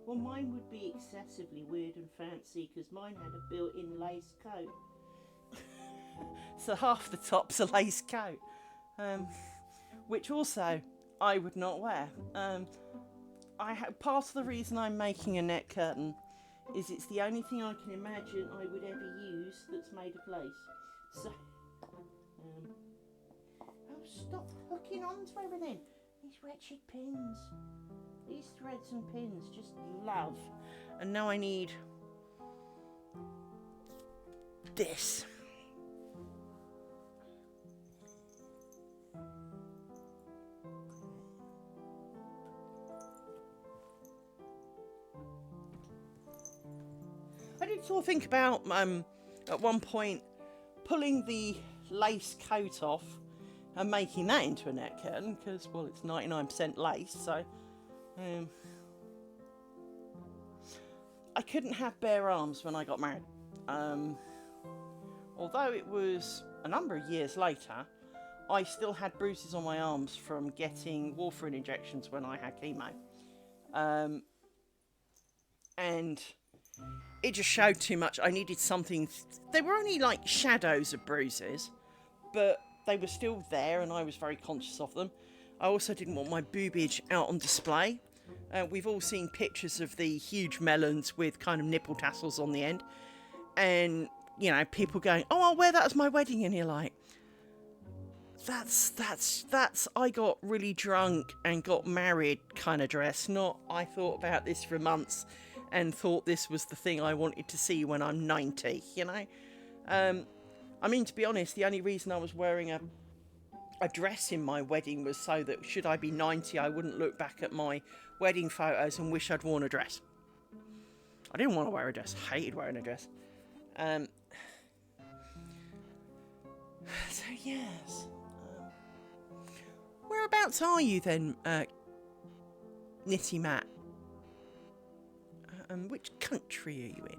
A: Well, mine would be excessively weird and fancy because mine had a built-in lace coat. So half the top's a lace coat, which also I would not wear. Part of the reason I'm making a net curtain is it's the only thing I can imagine I would ever use that's made of lace. So, oh, stop hooking onto everything. These wretched pins. These threads and pins, just love. And now I need this. I did sort of think about, at one point, pulling the lace coat off and making that into a net curtain, because, well, it's 99% lace, so... I couldn't have bare arms when I got married. Although it was a number of years later, I still had bruises on my arms from getting warfarin injections when I had chemo. And it just showed too much. I needed something. They were only like shadows of bruises, but they were still there and I was very conscious of them. I also didn't want my boobage out on display. We've all seen pictures of the huge melons with kind of nipple tassels on the end. And, you know, people going, oh, I'll wear that as my wedding. And you're like, that's I got really drunk and got married kind of dress. Not, I thought about this for months and thought this was the thing I wanted to see when I'm 90, you know. I mean, to be honest, the only reason I was wearing a dress in my wedding was so that should I be 90, I wouldn't look back at my wedding photos and wish I'd worn a dress. I didn't want to wear a dress. Hated wearing a dress. So yes. Whereabouts are you then, Nitty Matt? Which country are you in?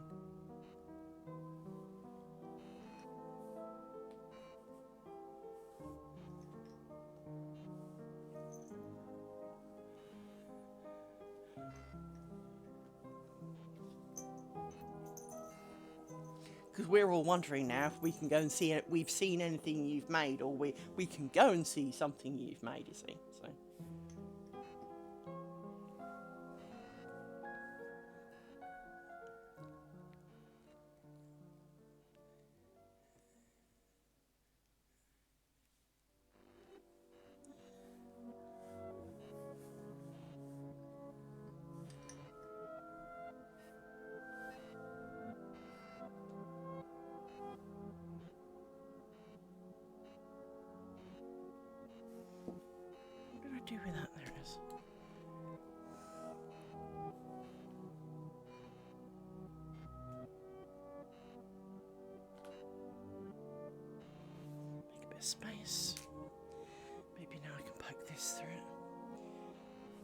A: Because we're all wondering now if we can go and see it. We've seen anything you've made, or we can go and see something you've made, you see. So space. Maybe now I can poke this through it.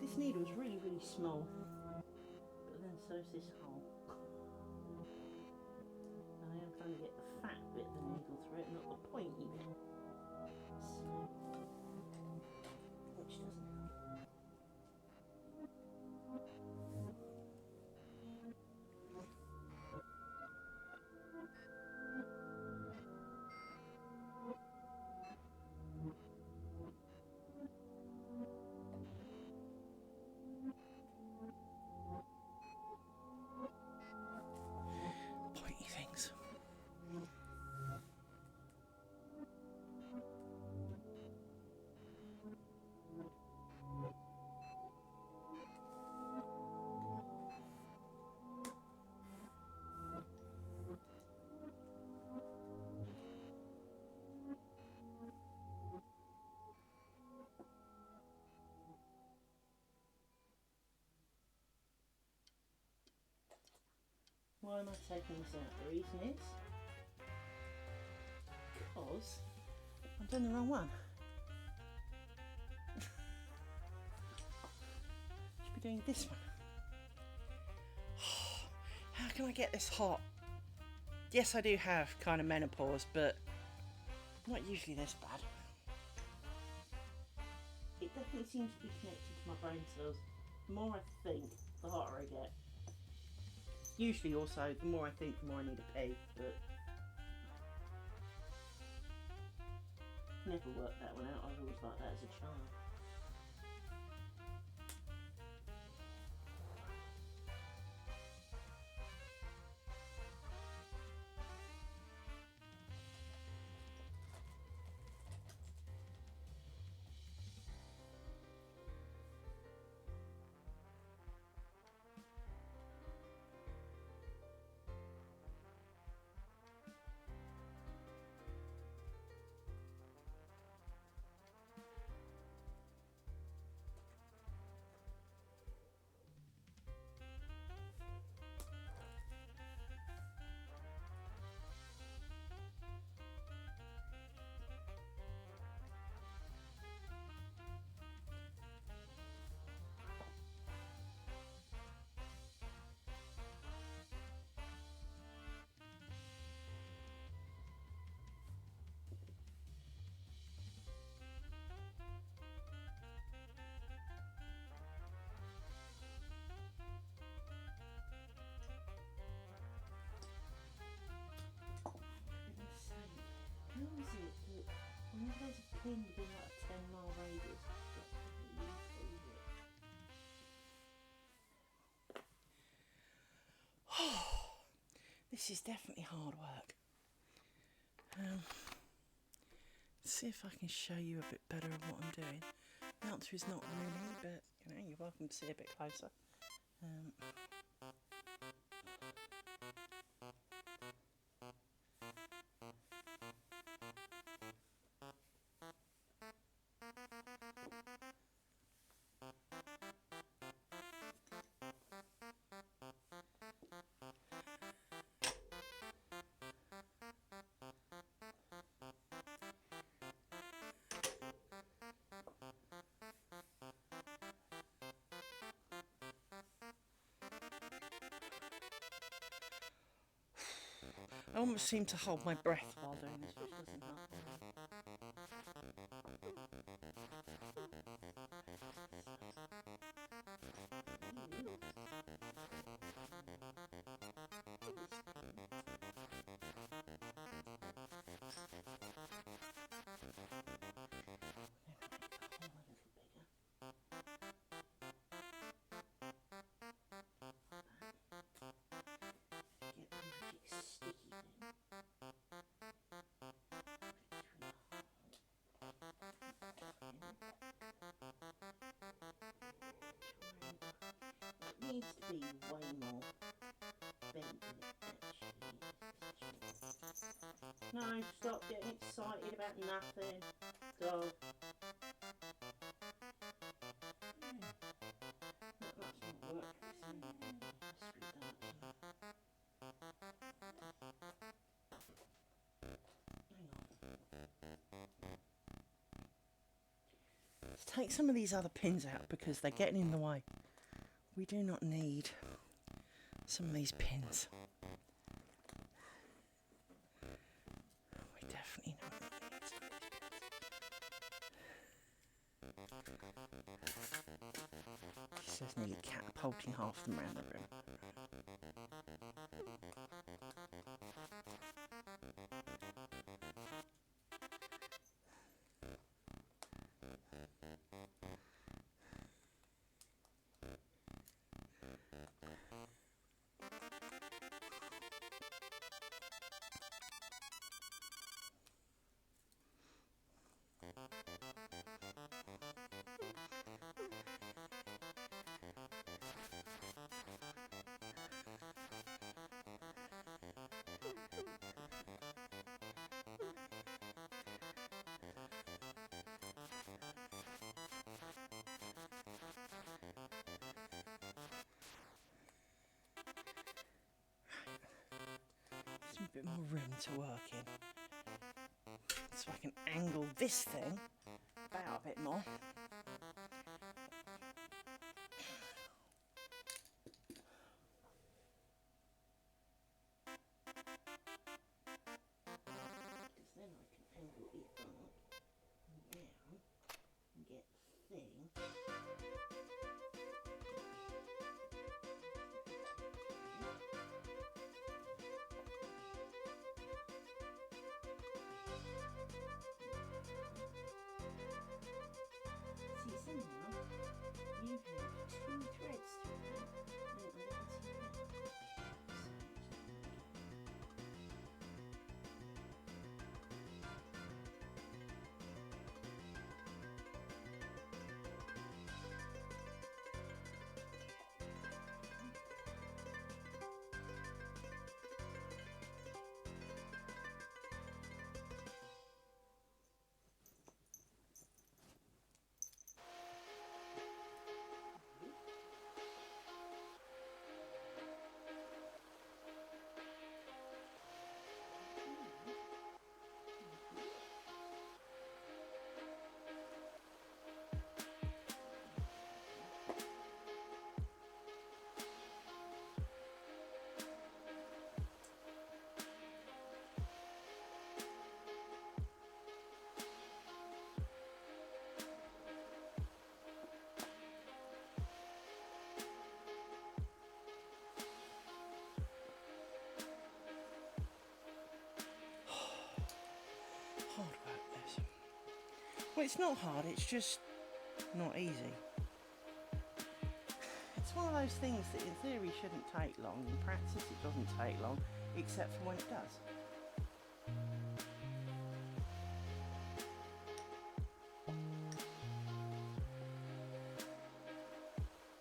A: This needle is really, really small, but then so is this hole. And I am trying to get the fat bit of the needle through it, not the pointy bit. So, which doesn't help. Pointy things. Why am I taking this out? The reason is because I'm doing the wrong one. Should be doing this one. How can I get this hot? Yes, I do have kind of menopause, but not usually this bad. It definitely seems to be connected to my brain cells. The more I think, the hotter I get. Usually also, the more I think, the more I need to pee, but never worked that one out. I was always like that as a child. How is it that whenever there's a pin within like a 10-mile radius, this is definitely hard work. See if I can show you a bit better of what I'm doing. The answer is not really, but you know, you're welcome to see a bit closer. I almost seem to hold my breath while doing this, which doesn't help. It needs to be way more bent than it actually is. No, stop getting excited about nothing. Go. That's not work. Hang on. take some of these other pins out because they're getting in the way. We do not need some of these pins. We definitely not need some of these pins. She says nearly catapulting half them around the room. Some bit more room to work in, so I can angle this thing about a bit more. Because then I can angle it up and down and get the thing. See, somehow you have two threads through it, and I don't see that. Hard work, this. Well, it's not hard, it's just not easy. It's one of those things that in theory shouldn't take long. In practice it doesn't take long, except for when it does.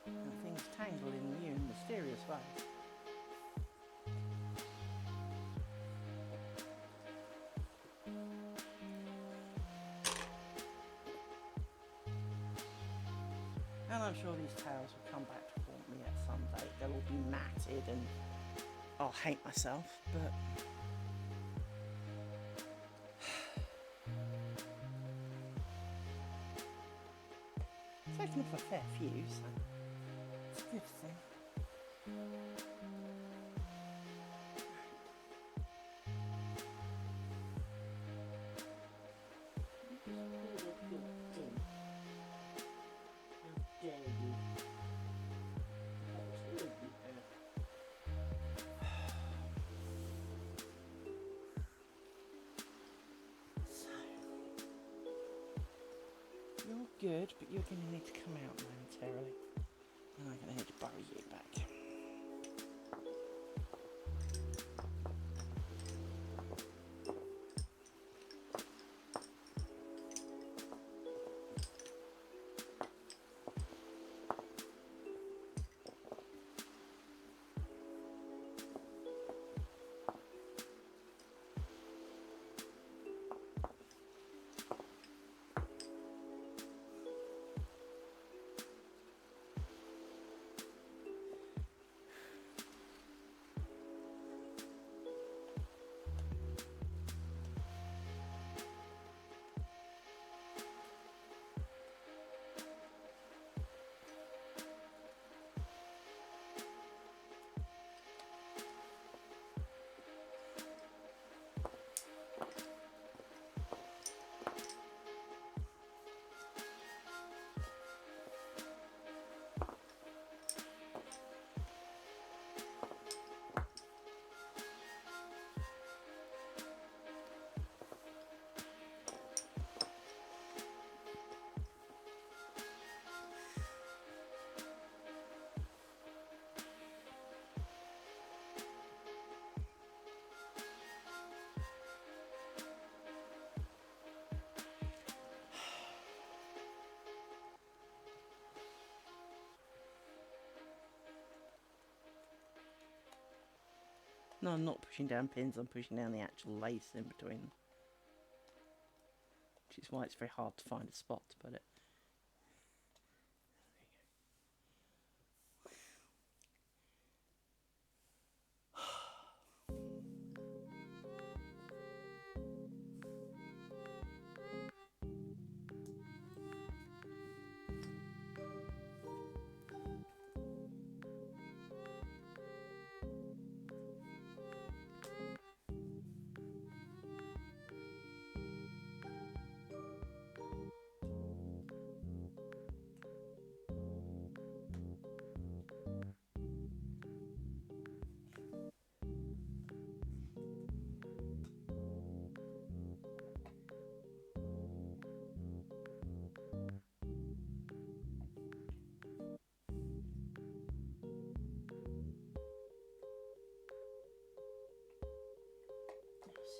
A: And things tangle in new and mysterious ways. And I'm sure these tails will come back to haunt me at some date. They'll all be matted and I'll hate myself, but taken off a fair few, so it's a good thing. You're good, but you're going to need to come out momentarily. And I'm going to need to bury you back. No, I'm not pushing down pins, I'm pushing down the actual lace in between them. Which is why it's very hard to find a spot to put it.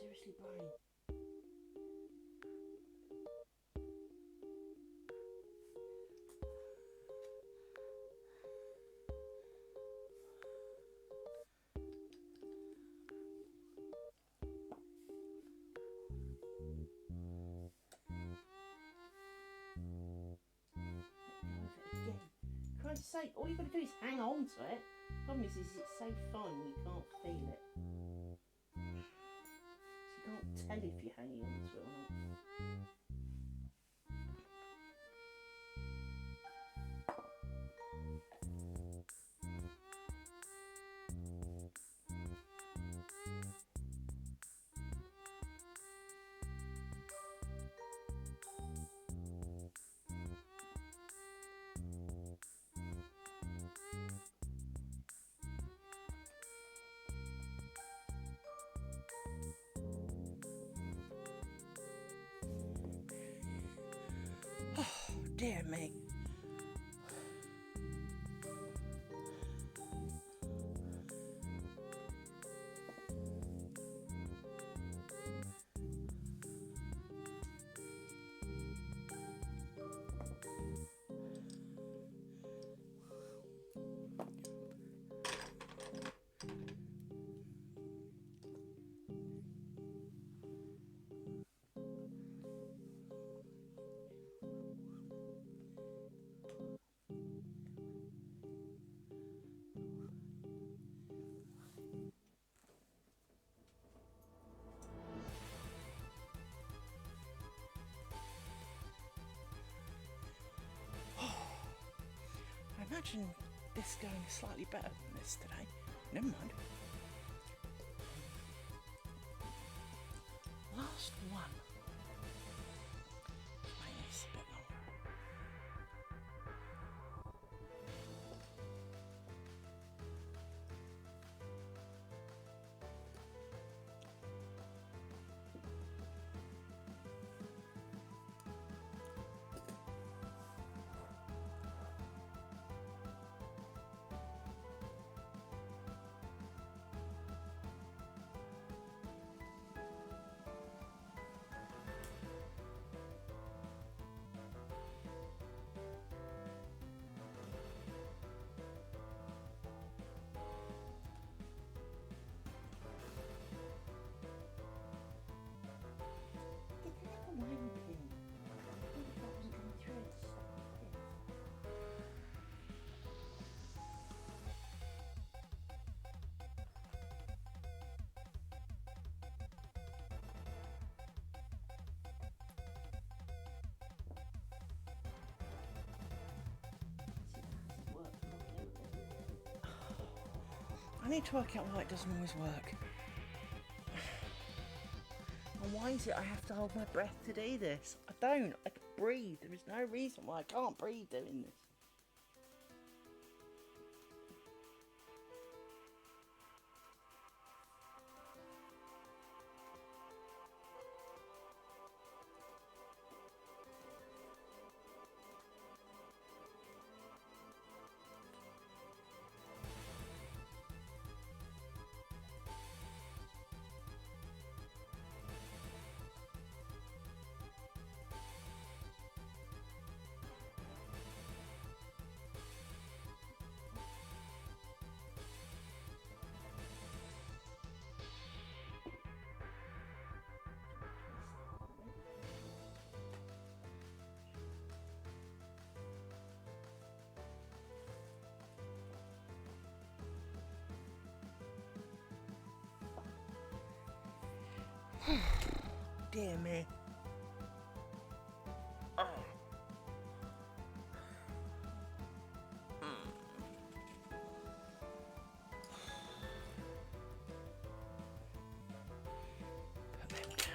A: Seriously, Brian. Again. Christ's sake, all you've got to do is hang on to it. Problem is it's so fine you can't feel it. So you can't tell if you're hanging on to it or not. Dear me. I imagine this going slightly better than this today. Never mind. Last one. Make this a bit longer. I need to work out why it doesn't always work. And why is it I have to hold my breath to do this? I don't. I can breathe. There is no reason why I can't breathe doing this. Dear me. Oh. Put them down.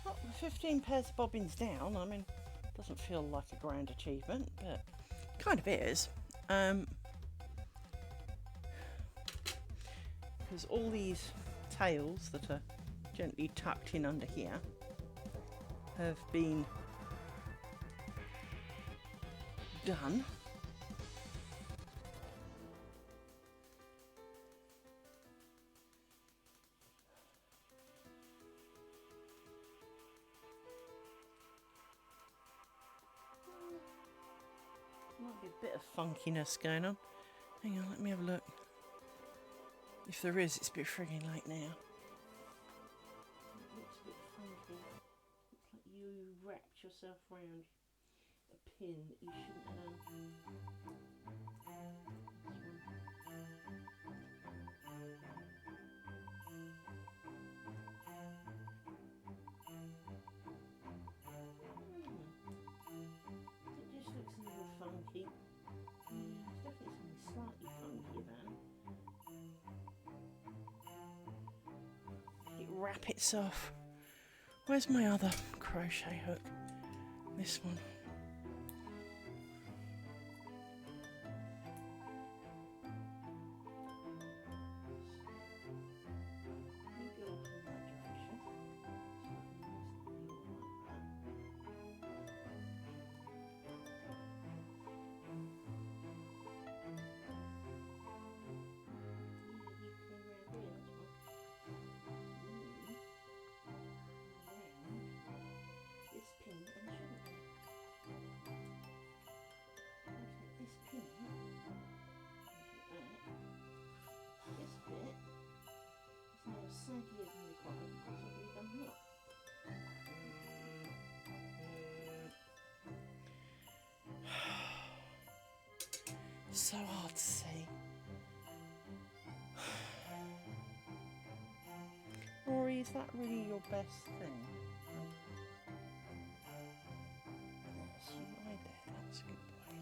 A: Well, 15 pairs of bobbins down. I mean, doesn't feel like a grand achievement, but kind of is. Because all these tails that are gently tucked in under here have been done. Might be a bit of funkiness going on. Hang on, let me have a look. If there is, it's a bit frigging late now. It looks a bit funky. Looks like you wrapped yourself around a pin that you shouldn't have done. It just looks a little funky. There's definitely something slightly funky about it. It wrap itself. Where's my other crochet hook? This one. So hard to see. Rory, is that really your best thing? Yes, you lie there. That's a good boy.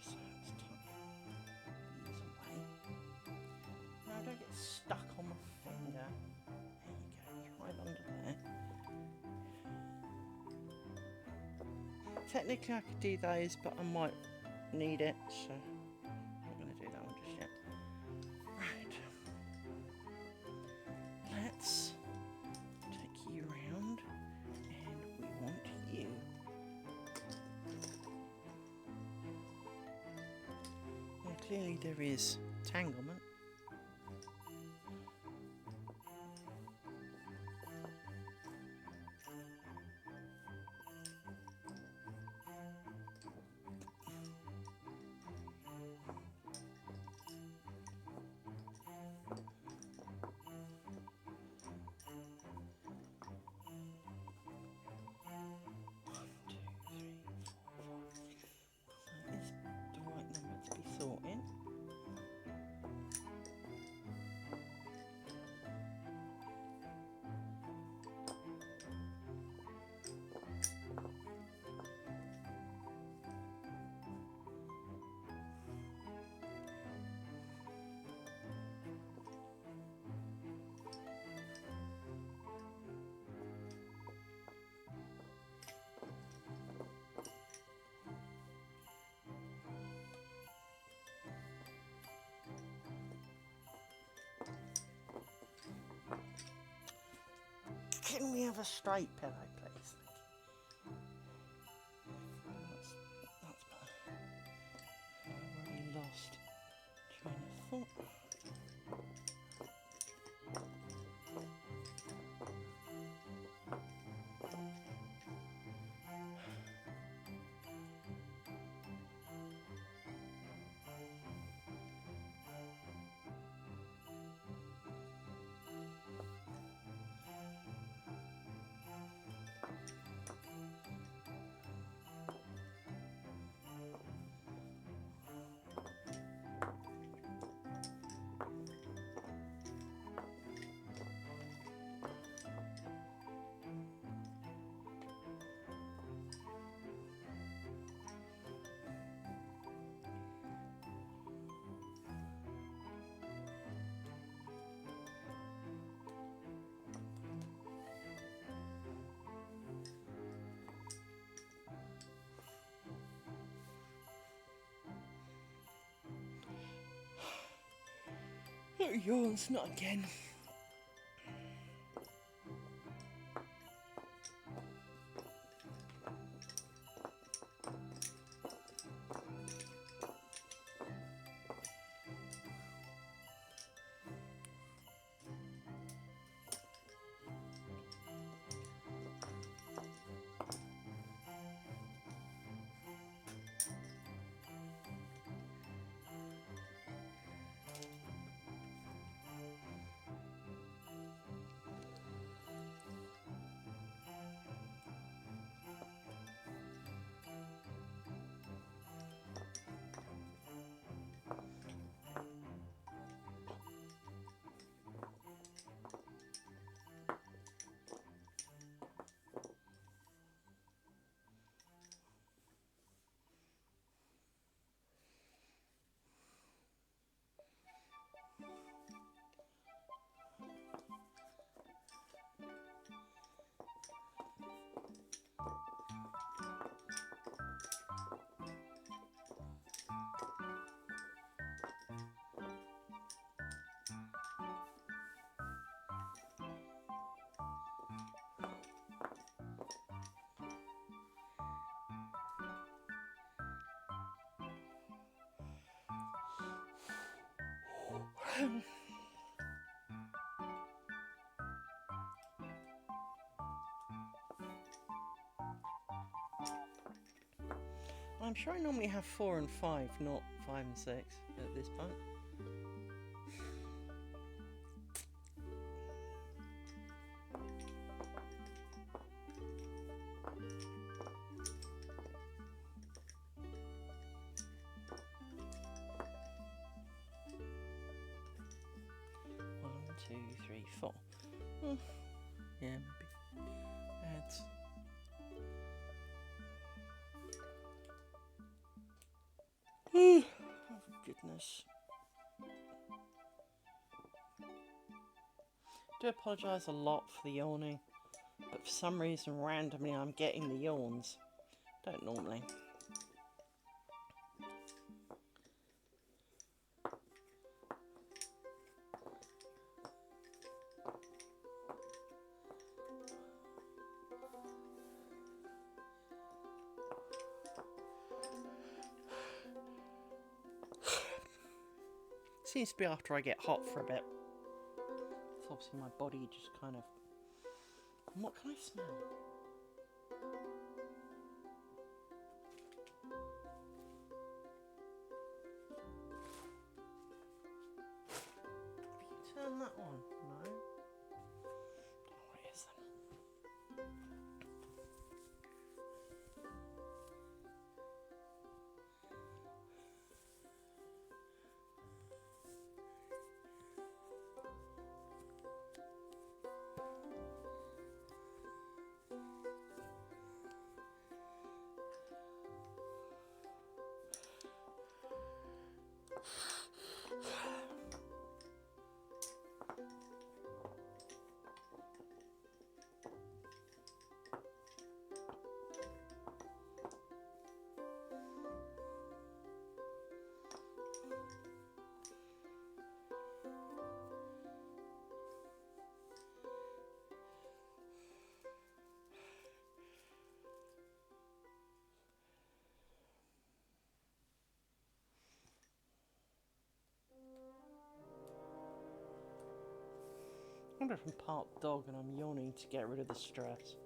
A: So let's tuck these away. Now don't get stuck on my finger. There you go, right under there. Technically I could do those, but I might need it, so I'm not going to do that one just yet. Right. Let's take you round, and we want you. Now clearly there is tanglement. Can we have a straight pillow, please? That's better. I've already lost train of thought. Yawns, not again. I'm sure I normally have 4 and 5, not 5 and 6 at this point. One, two, three, four. Yeah, maybe. Adds. Oh, goodness. I do apologise a lot for the yawning, but for some reason randomly I'm getting the yawns. Don't normally. Seems to be after I get hot for a bit. It's obviously my body just kind of... And what can I smell? Have you turned that on? No? Don't know what it is then. I wonder if I'm part dog and I'm yawning to get rid of the stress.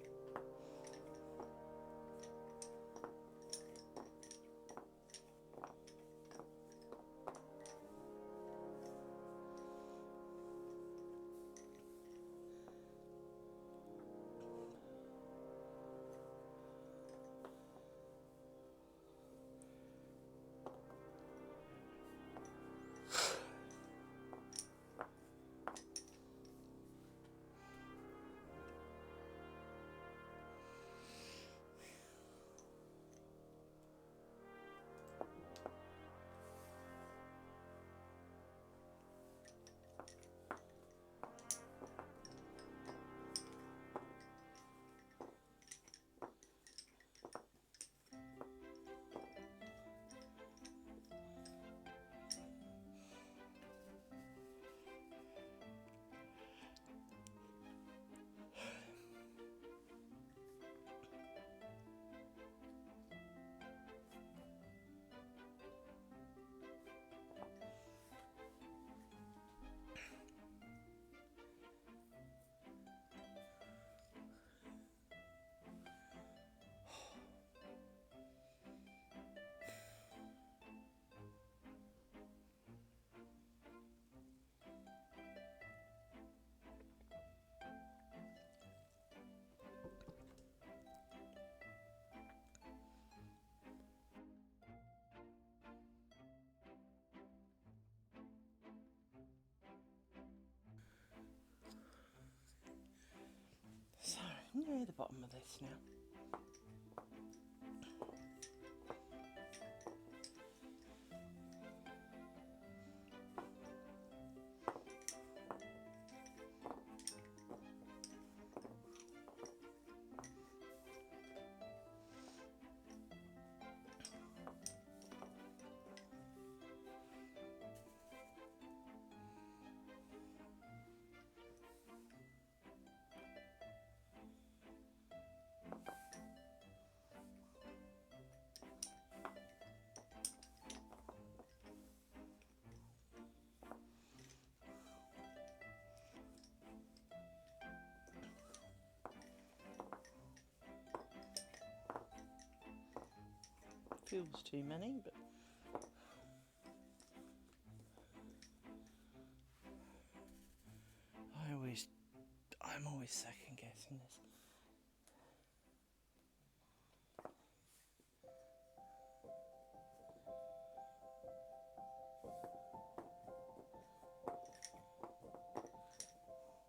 A: clear the bottom of this now. Feels too many, but I'm always second guessing this.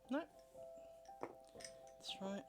A: No, that's right.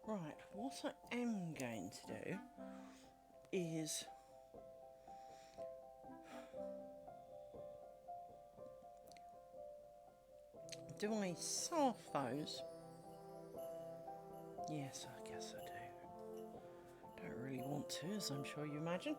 A: Right, what I am going to do is do I soft those? Yes, I guess I do. Don't really want to, as I'm sure you imagine.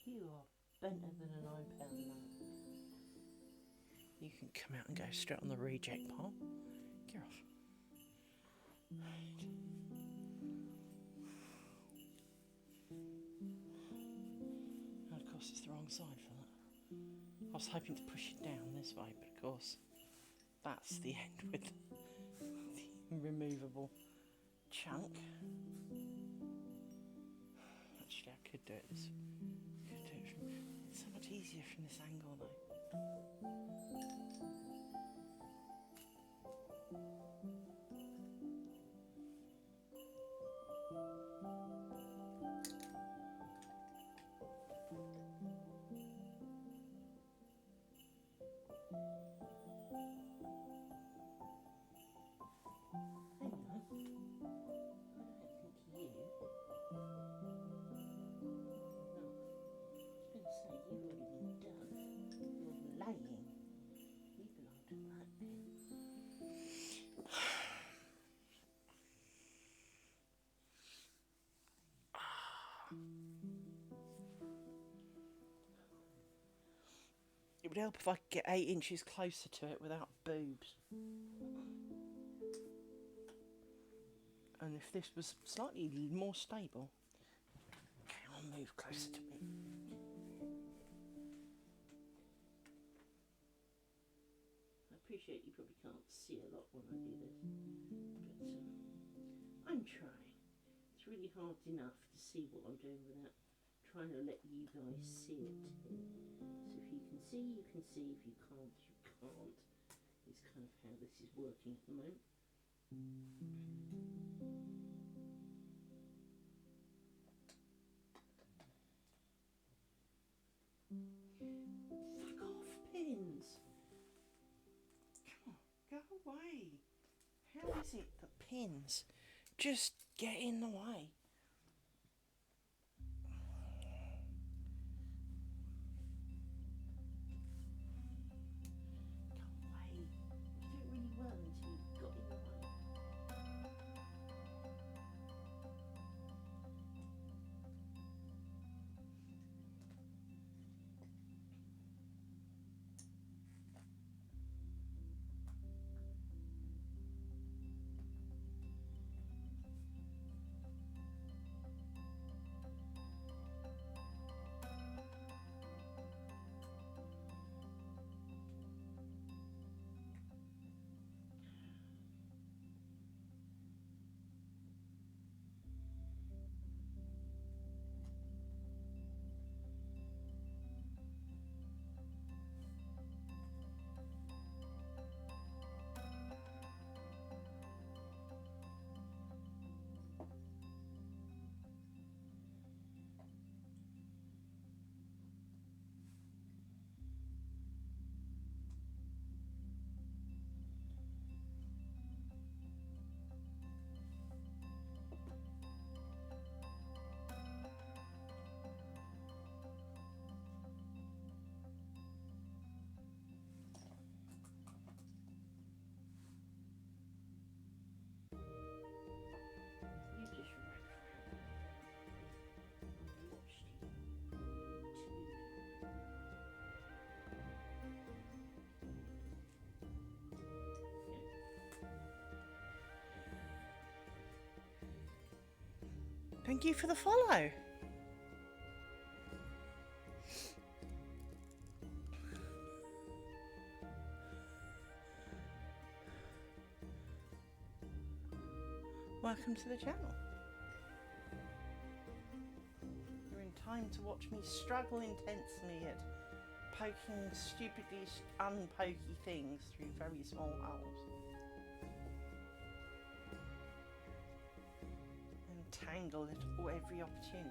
A: You are benter than a £9 note. You can come out and go straight on the reject pile. Get off. Right. And of course it's the wrong side for that. I was hoping to push it down this way, but of course that's the end with the removable chunk. Actually, I could do it this. It's so much easier from this angle, though. It would help if I could get 8 inches closer to it without boobs. And if this was slightly more stable. Okay, I'll move closer to me. I appreciate you probably can't see a lot when I do this, but I'm trying. It's really hard enough to see what I'm doing without trying to let you guys see it. So if you can see, you can see. If you can't, you can't is kind of how this is working at the moment. Fuck off, pins! Come on, go away! How is it that pins just get in the way? Thank you for the follow. Welcome to the channel. You're in time to watch me struggle intensely at poking stupidly unpokey things through very small holes. And tangle at every opportunity.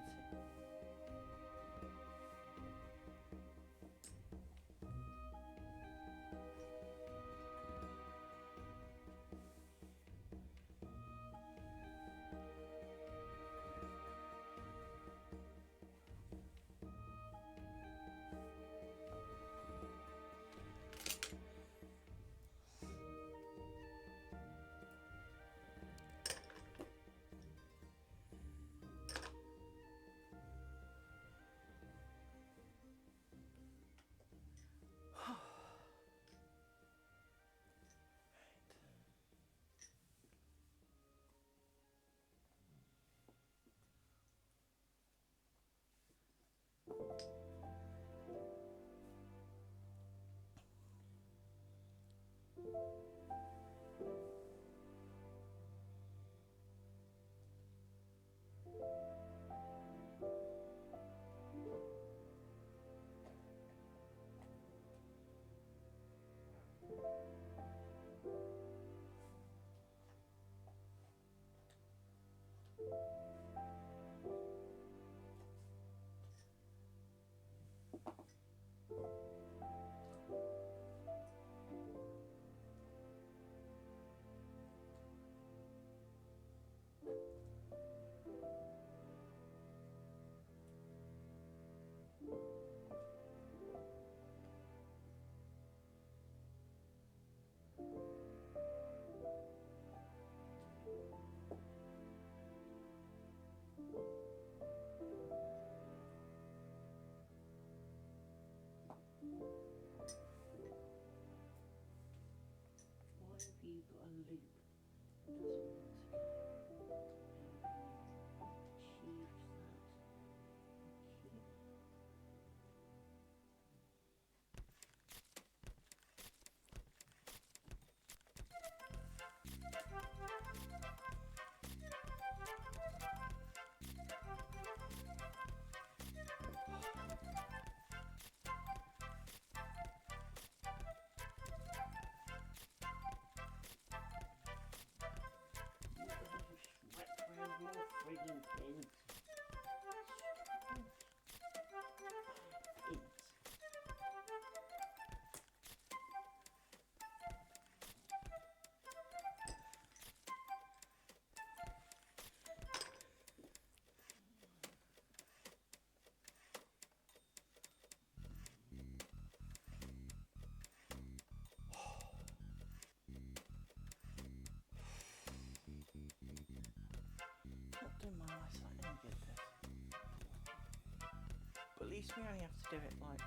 A: least we only have to do it like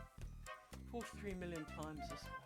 A: 43 million times a square.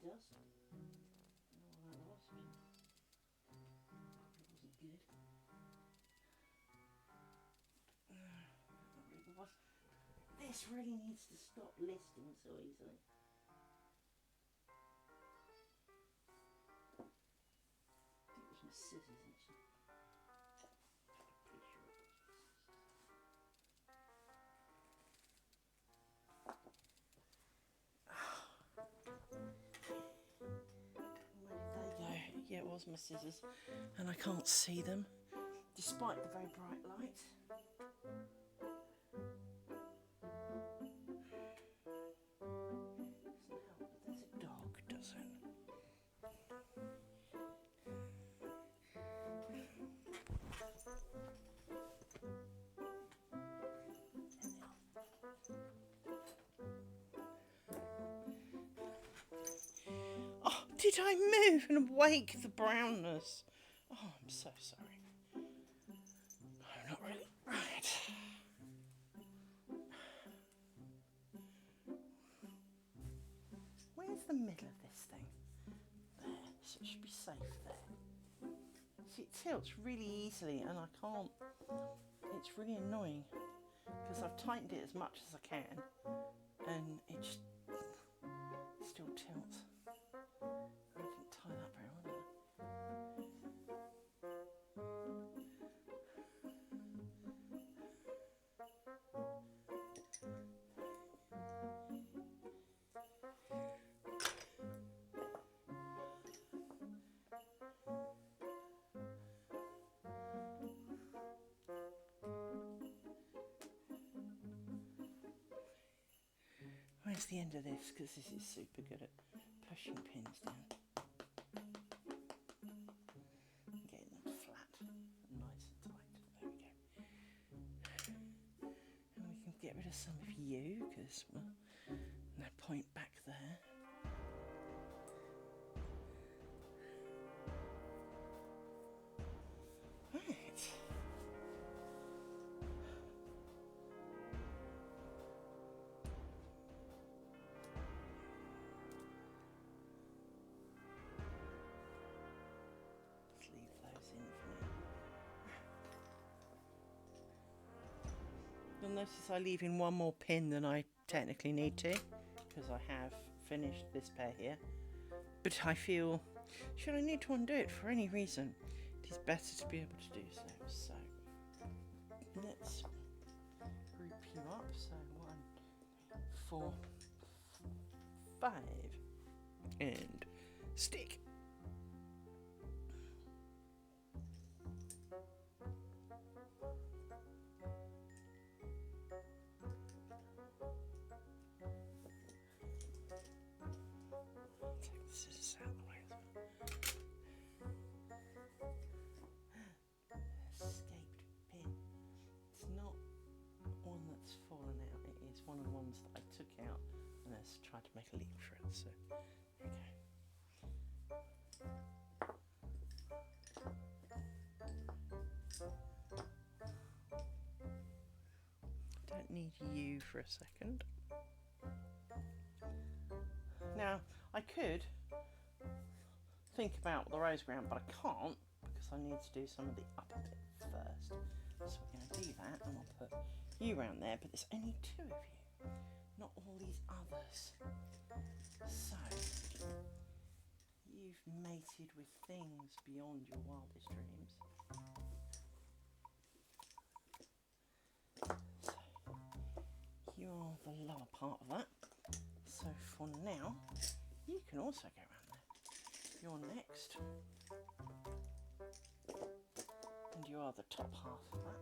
A: Dust. I don't know what that was. It wasn't good. This really needs to stop listing so easily. I think it was my scissors actually. Pretty sure it was my scissors. Yeah, it was my scissors, and I can't see them despite the very bright light. Doesn't help that there's a dog, does it? Oh, did I move and wake the brownness? Oh, I'm so sorry. I'm not really right. Where's the middle of this thing? There, so it should be safe there. See, it tilts really easily and I can't. It's really annoying because I've tightened it as much as I can and it just still tilts. I didn't tie that very well, did I? Where's the end of this? Because this is super good at pushing pins down. Getting them flat and nice and tight. There we go. And we can get rid of some of you because, well, no point back there. Right. You'll notice I leave in one more pin than I technically need to because I have finished this pair here, but I feel should I need to undo it for any reason it is better to be able to do so. So let's group you up. So 1, 4, 5 and stick. one of the ones that I took out and let's try to make a leaf for it. So, okay. Don't need you for a second. Now, I could think about the rose ground, but I can't because I need to do some of the upper bit first. So we're going to do that, and I'll put you around there, but there's only 2 of you, not all these others. So, you've mated with things beyond your wildest dreams. So, you're the lower part of that. So for now, you can also go around there. You're next. And you are the top half of that.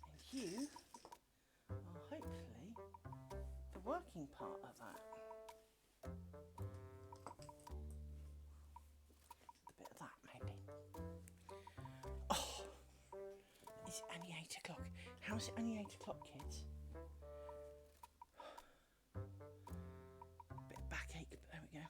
A: And you are hopefully the working part of that. A bit of that maybe. Oh, it's only 8 o'clock. How's it only 8 o'clock, kids? Bit of backache, but there we go.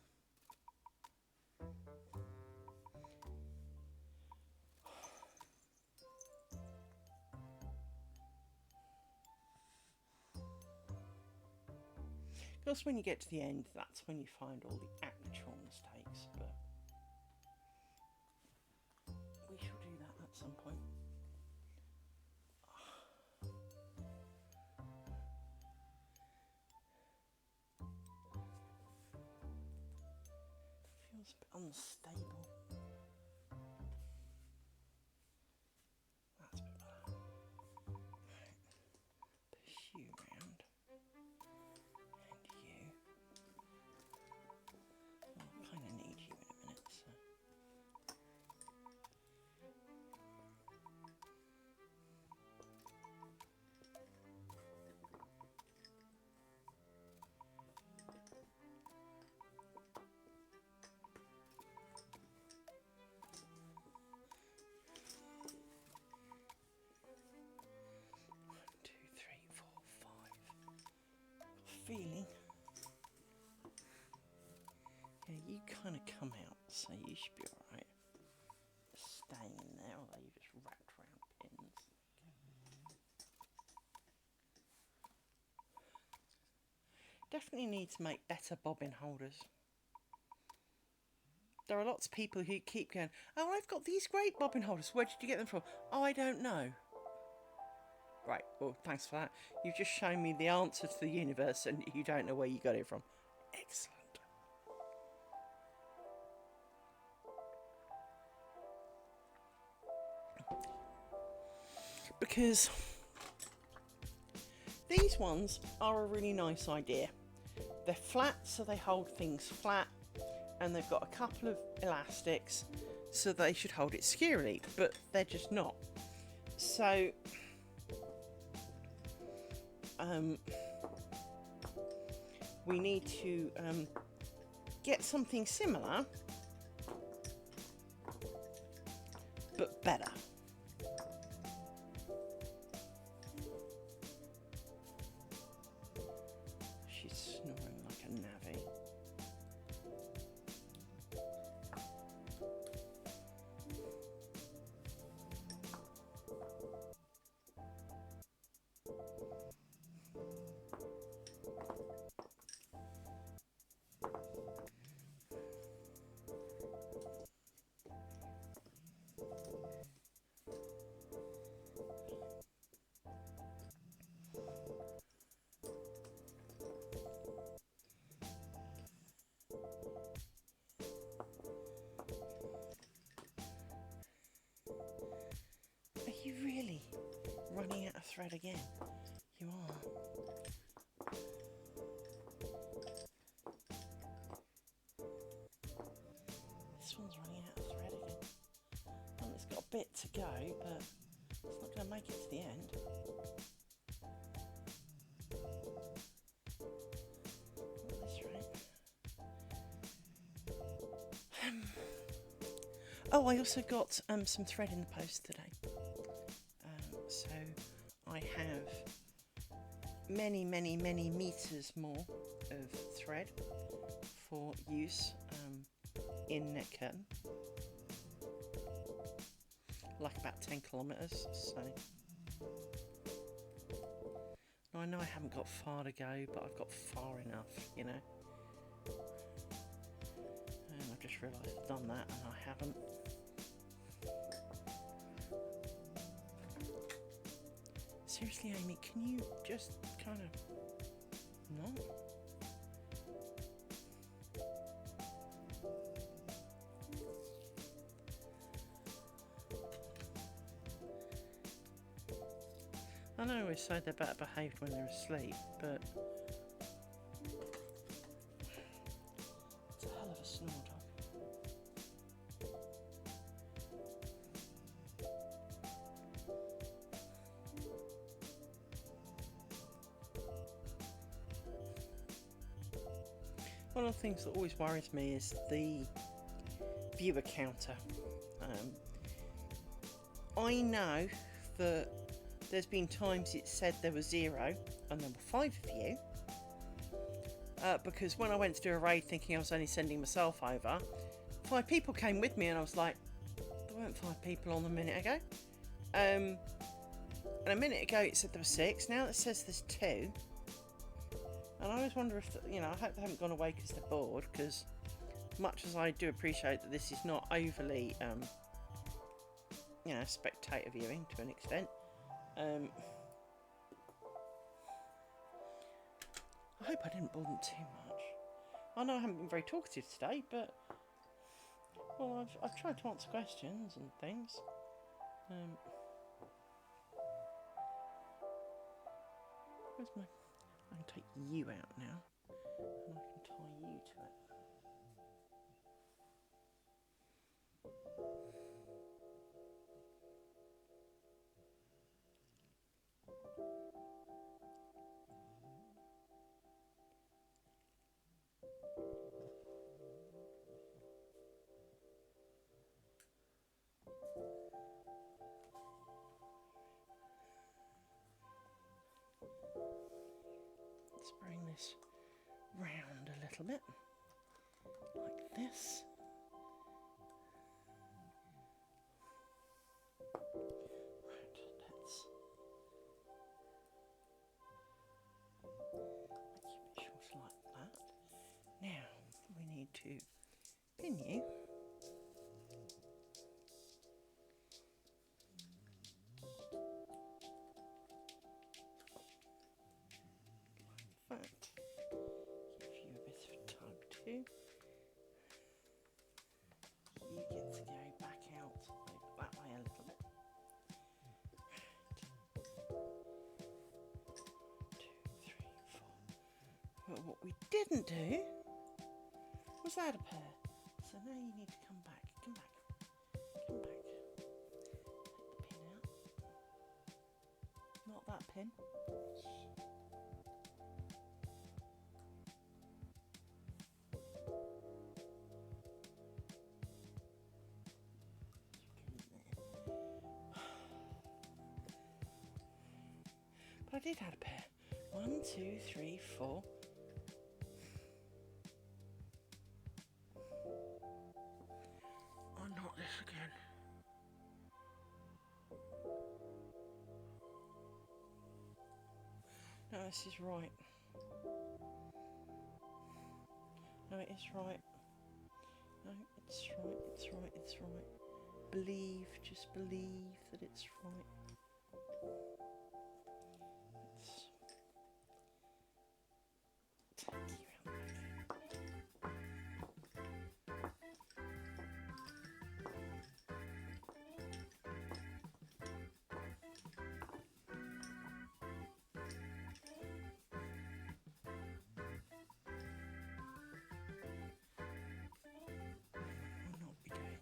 A: Of course, when you get to the end, that's when you find all the actual mistakes, but we shall do that at some point. Feels a bit unstable. That's a bit better. Right. Push you round. I kind of need you in a minute, so. One, 2, 3, 4, 5. Feeling. Yeah, you kind of come out, so you should be alright. Staying in there, although you just wrapped around pins. Definitely need to make better bobbin holders. There are lots of people who keep going, oh, I've got these great bobbin holders. Where did you get them from? Oh, I don't know. Right, well, thanks for that. You've just shown me the answer to the universe and you don't know where you got it from. Excellent. Because these ones are a really nice idea. They're flat, so they hold things flat, and they've got a couple of elastics, so they should hold it securely, but they're just not. So, we need to get something similar, but better. She's snoring like a navvy. Are you really running out of thread again? You are. This one's running out of thread again. Well, it's got a bit to go, but it's not going to make it to the end. Not this right. Oh, I also got some thread in the post today. So I have many meters more of thread for use in net curtain, like about 10 kilometers. So now I know I haven't got far to go, but I've got far enough, you know. And I've just realised I've done that and I haven't. Seriously, Amy, can you just kind of not? I know I always say they're better behaved when they're asleep, but it's a hell of a snore dog. One of the things that always worries me is the viewer counter. I know that there's been times it said there was 0 and there were 5 of you, because when I went to do a raid thinking I was only sending myself over, 5 people came with me and I was like, there weren't 5 people on a minute ago. And a minute ago it said there were 6, now it says there's 2. And I always wonder if, I hope they haven't gone away because they're bored, because much as I do appreciate that this is not overly, spectator viewing to an extent, I hope I didn't bore them too much. I know I haven't been very talkative today, but, well, I've tried to answer questions and things. Where's my... I can take you out now, and I can tie you to it. Let's bring this round a little bit, like this. Right, let's keep it short like that. Now, we need to pin you. Like that. Give you a bit of tug too. You get to go back out over that way a little bit. Right. 2, 3, 4. Well, what we didn't do was add a pair. So now you need to come back. Come back. Come back. Take the pin out. Not that pin. But I did add a pair. 1, 2, 3, 4. Oh, not this again. No, this is right. No, it is right. No, it's right, it's right, it's right. Believe, just believe that it's right. Let's take you out back. Will not be going there.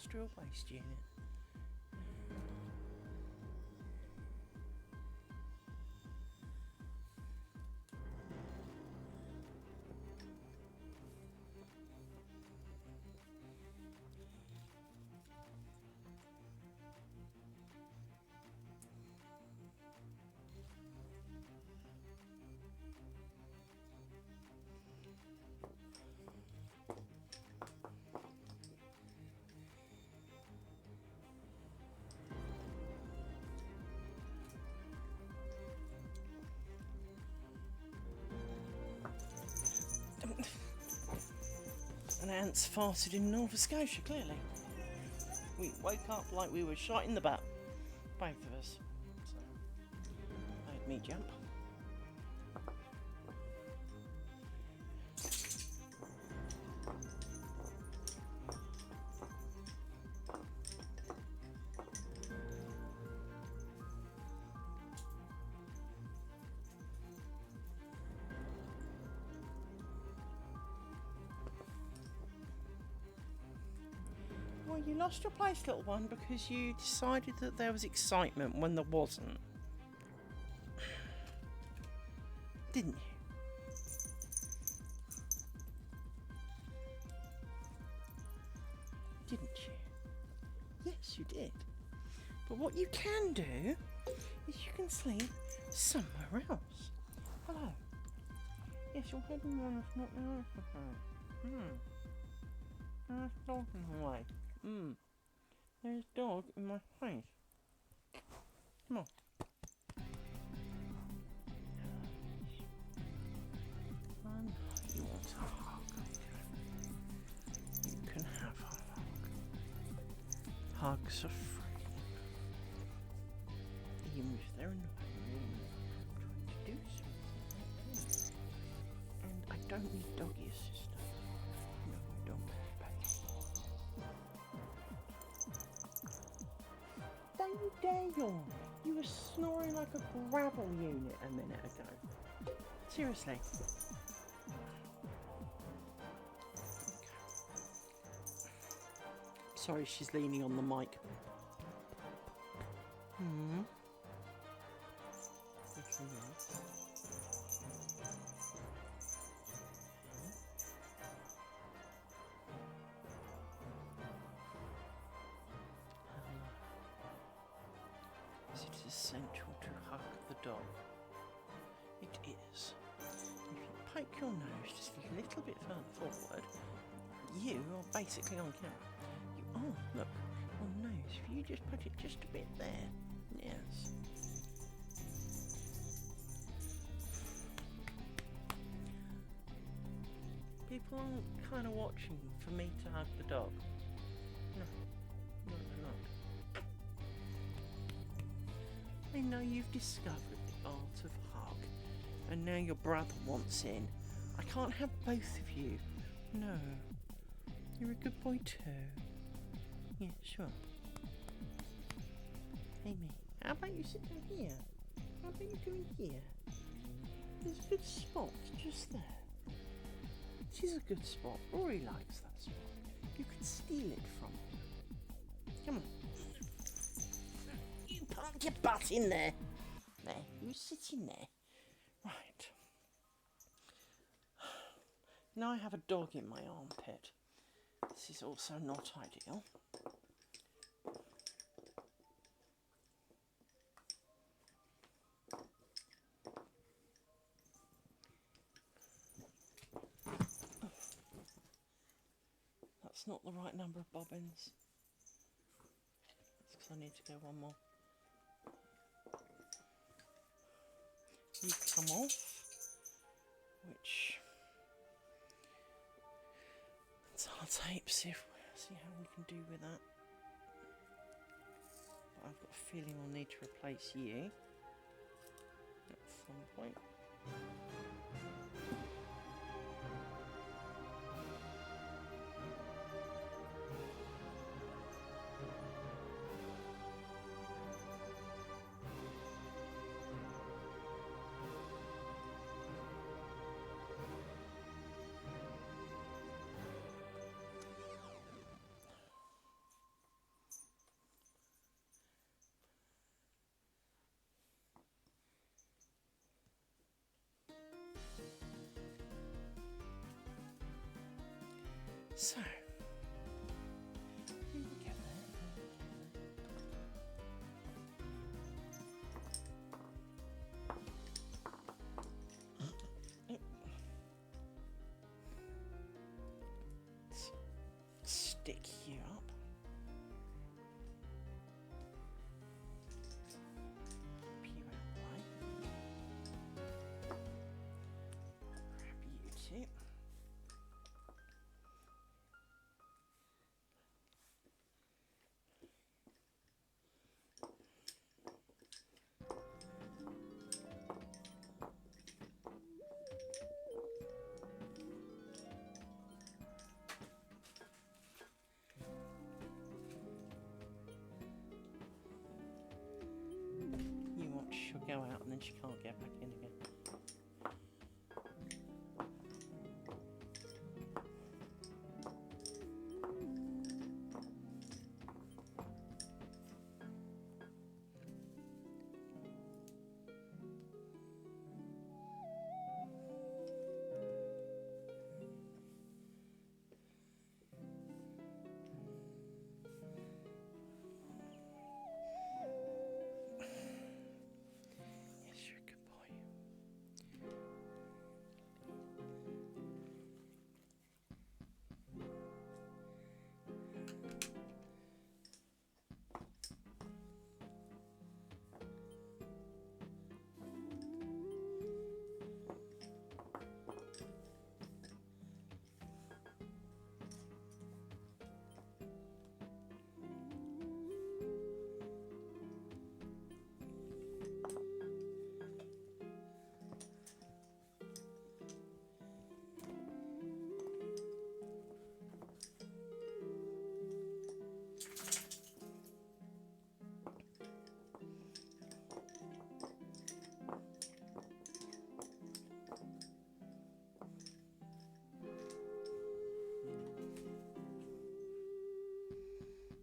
A: industrial waste unit. An ant's farted in Nova Scotia, clearly. We woke up like we were shot in the butt. Both of us. So, made me jump. Well, you lost your place, little one, because you decided that there was excitement when there wasn't. Didn't you? Didn't you? Yes, you did. But what you can do is you can sleep somewhere else. Hello. Yes, you're heading one is not the There's a dog in the way. There's a dog in my face. Come on. You want a hug? You can have a hug. Hugs are free. Even if they're annoying, trying to do something. And I don't need doggy assistant. No, you don't. Don't you dare yawn. You were snoring like a gravel unit a minute ago. Seriously. Sorry, she's leaning on the mic. Yes, she is. Is it essential to hug the dog? It is. If you poke your nose just a little bit further forward, you are basically on camera. Oh, look, your nose. If you just put it just a bit there. Yes. People aren't kind of watching for me to hug the dog. No, they're not. They know you've discovered the art of hug, and now your brother wants in. I can't have both of you. No. You're a good boy too. Yeah, sure. Hey, me. How about you sit down here? How about you come in here? There's a good spot just there. This is a good spot. Rory likes that spot. You could steal it from him. Come on. You park your butt in there. There. You sit in there. Right. Now I have a dog in my armpit. This is also not ideal. That's not the right number of bobbins. That's because I need to go one more. You come off, which it's hard tape. See how we can do with that. But I've got a feeling I'll need to replace you at some point. So, here we go there. Stick you up. Peel out the way. Grab you two. You watch, she'll go out and then she can't get back in again. Yes, you're a good boy.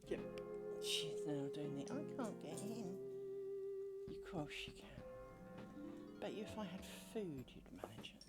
A: Yep, she's now doing the I can't get in. You of course you can. Bet you if I had food you'd manage it.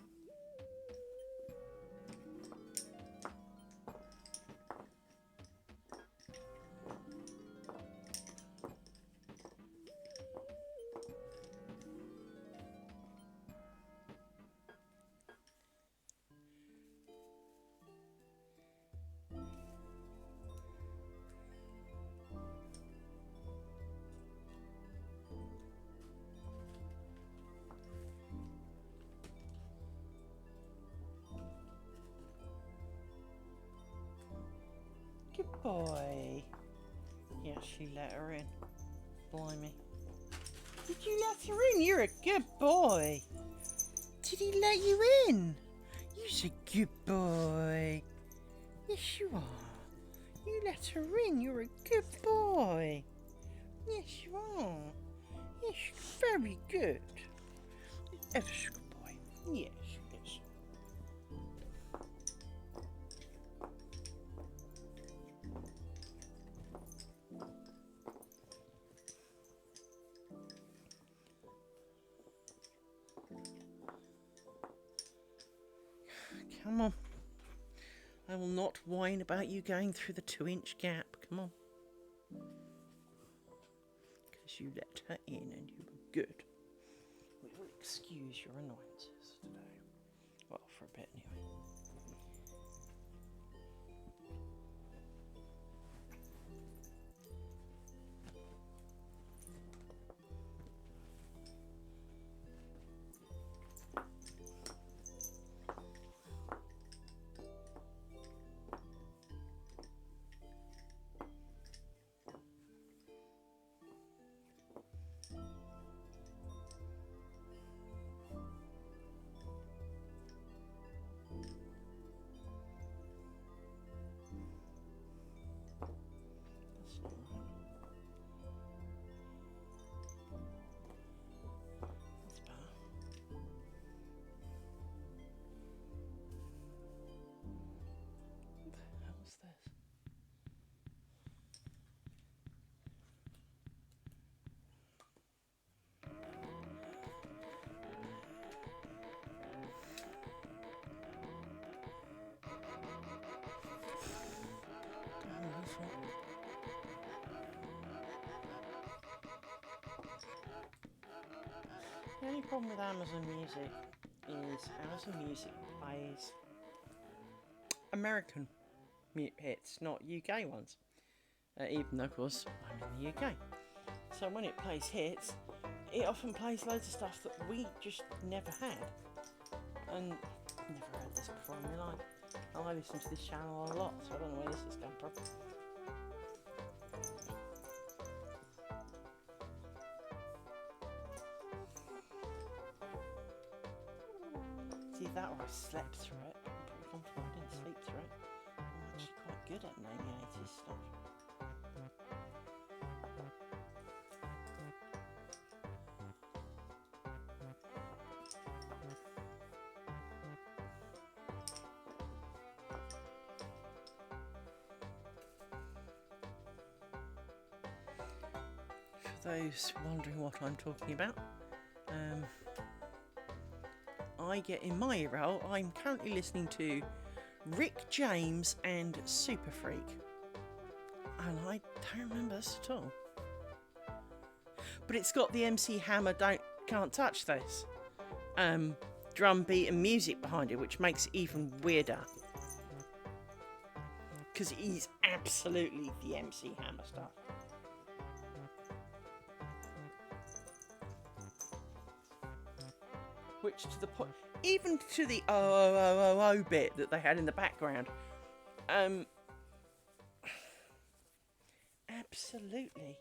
A: Good boy. Yes, she let her in. Blimey. Did you let her in? You're a good boy. Did he let you in? You're a good boy. Yes, you are. You let her in. You're a good boy. Yes, you are. Yes, very good. Ever so good boy. Yes, yes. Come on. I will not whine about you going through the 2-inch gap. Come on. Because you let her in and you were good. We will excuse your annoyances today. Well, for a bit anyway. The only problem with Amazon Music is Amazon Music plays American hits, not UK ones. Even though, of course, I'm in the UK. So when it plays hits, it often plays loads of stuff that we just never had. And never heard this before in my life. I listen to this channel a lot, so I don't know where this has come from. See, that or I slept through it. I'm pretty comfortable I didn't sleep through it. I'm actually quite good at naming 80s stuff. For those wondering what I'm talking about, I get in my ear hole, I'm currently listening to Rick James and Super Freak. And I don't remember this at all. But it's got the MC Hammer Can't Touch This drum beat and music behind it, which makes it even weirder. Because he's absolutely the MC Hammer stuff. Which to the point, even to the oh bit that they had in the background, absolutely.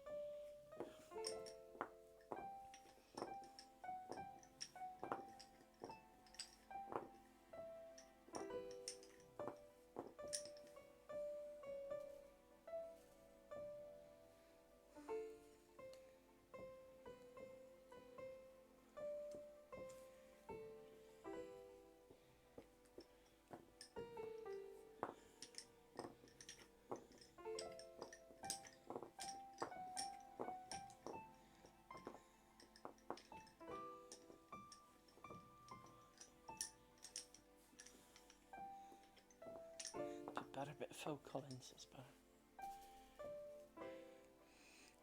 A: Better bit of Phil Collins, that's better.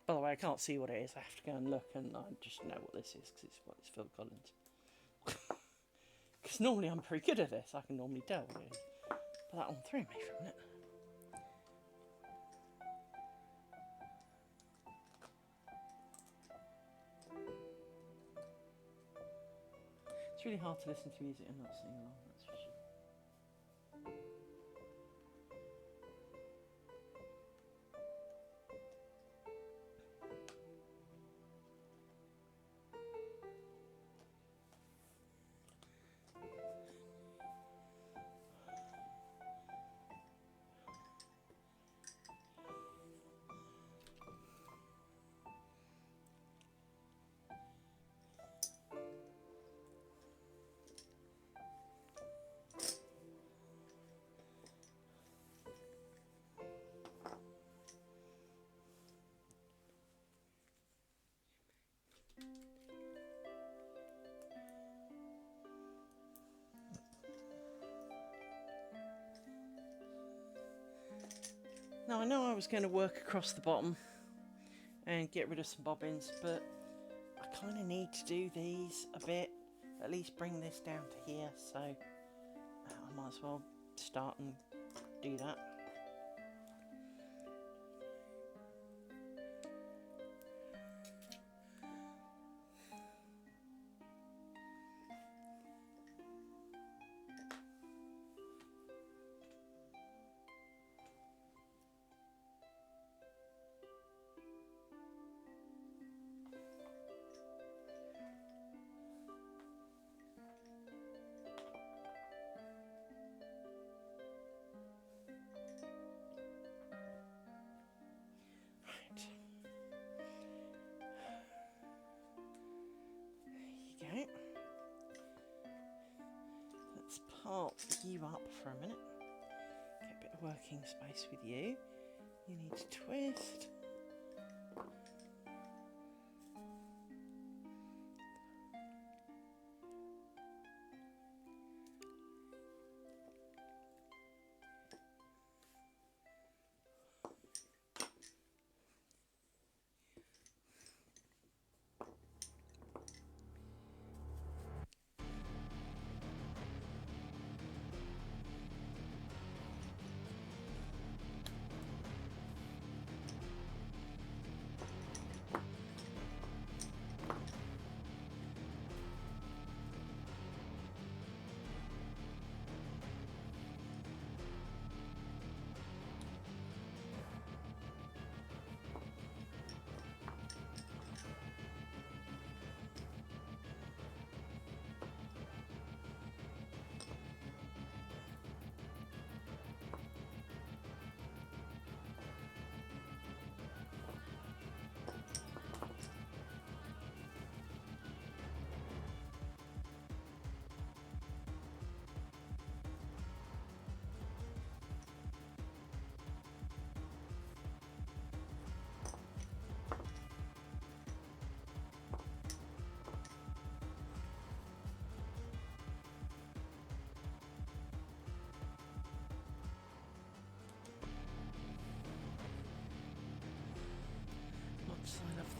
A: By the way, I can't see what it is. I have to go and look, and I just know what this is because it's Phil Collins. Because normally I'm pretty good at this. I can normally tell what it is. But that one threw me for a minute. It's really hard to listen to music and not sing along, that's for sure. Now I know I was going to work across the bottom and get rid of some bobbins, but I kind of need to do these a bit, at least bring this down to here, so I might as well start and do that. Let's park you up for a minute. Get a bit of working space with you. You need to twist.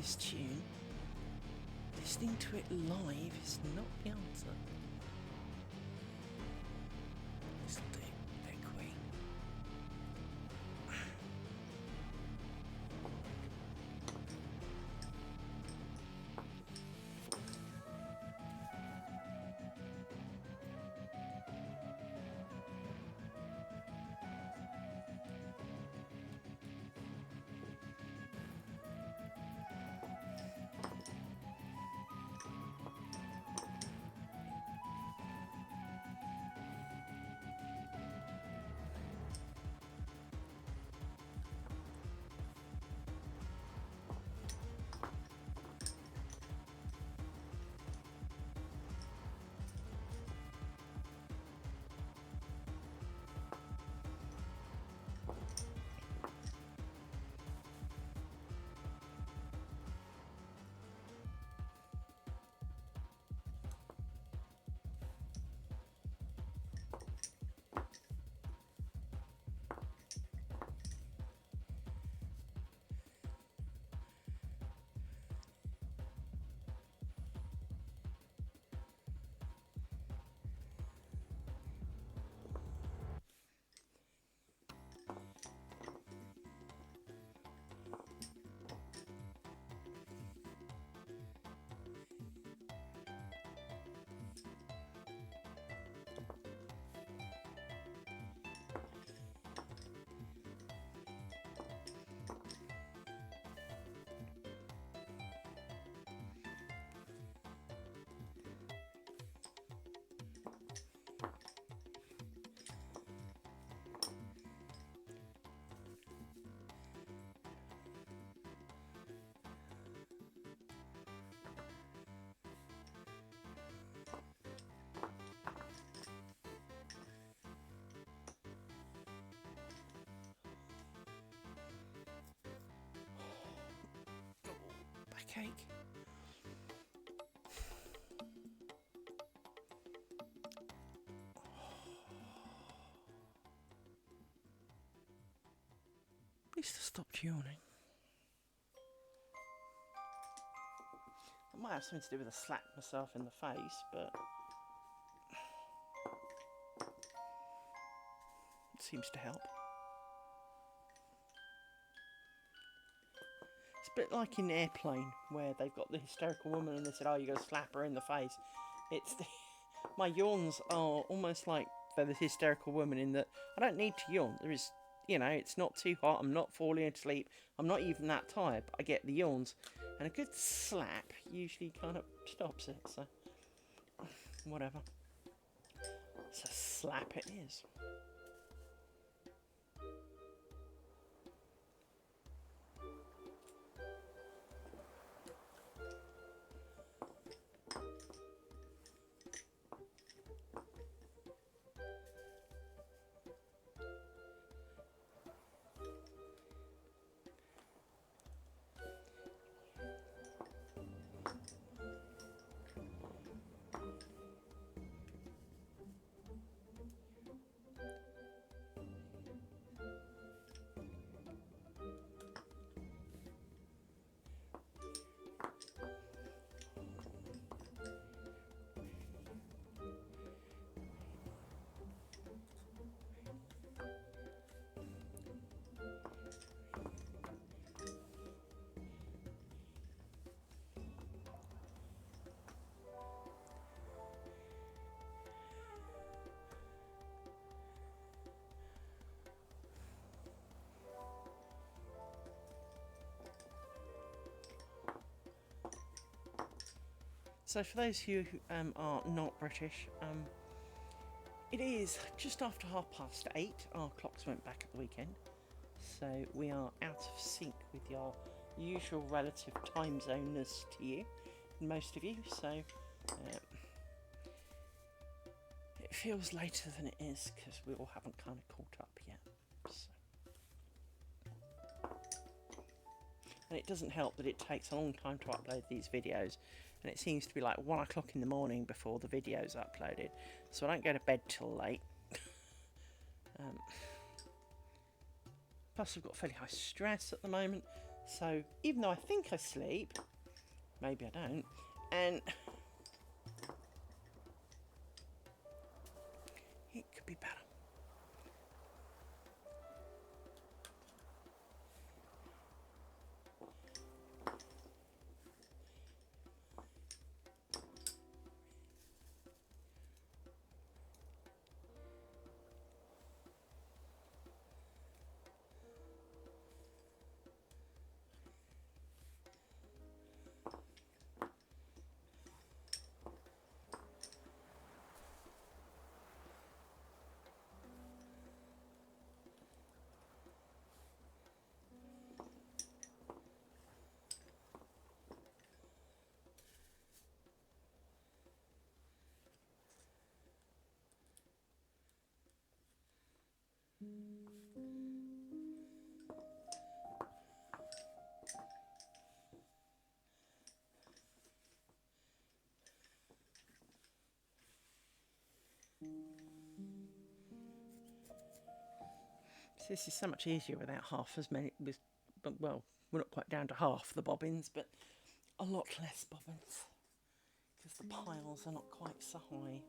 A: this tune, listening to it live is not the answer. It's their queen. Cake. Please stop yawning. I might have something to do with a slap myself in the face, but it seems to help. It's a bit like in Airplane, where they've got the hysterical woman and they said, oh, you got to slap her in the face. It's my yawns are almost like they're the hysterical woman in that I don't need to yawn. There is, it's not too hot, I'm not falling asleep, I'm not even that tired, but I get the yawns. And a good slap usually kind of stops it, so whatever. So slap it is. So for those who are not British, it is just after 8:30. Our clocks went back at the weekend, so we are out of sync with your usual relative time zoners to you, most of you. So it feels later than it is because we all haven't kind of caught up yet. So. And it doesn't help that it takes a long time to upload these videos. And it seems to be like 1 o'clock in the morning before the video's uploaded, so I don't go to bed till late. Plus I've got fairly high stress at the moment, So even though I think I sleep, maybe I don't, and it could be better. So this is so much easier without half as many, well, we're not quite down to half the bobbins, but a lot less bobbins, because the piles are not quite so high.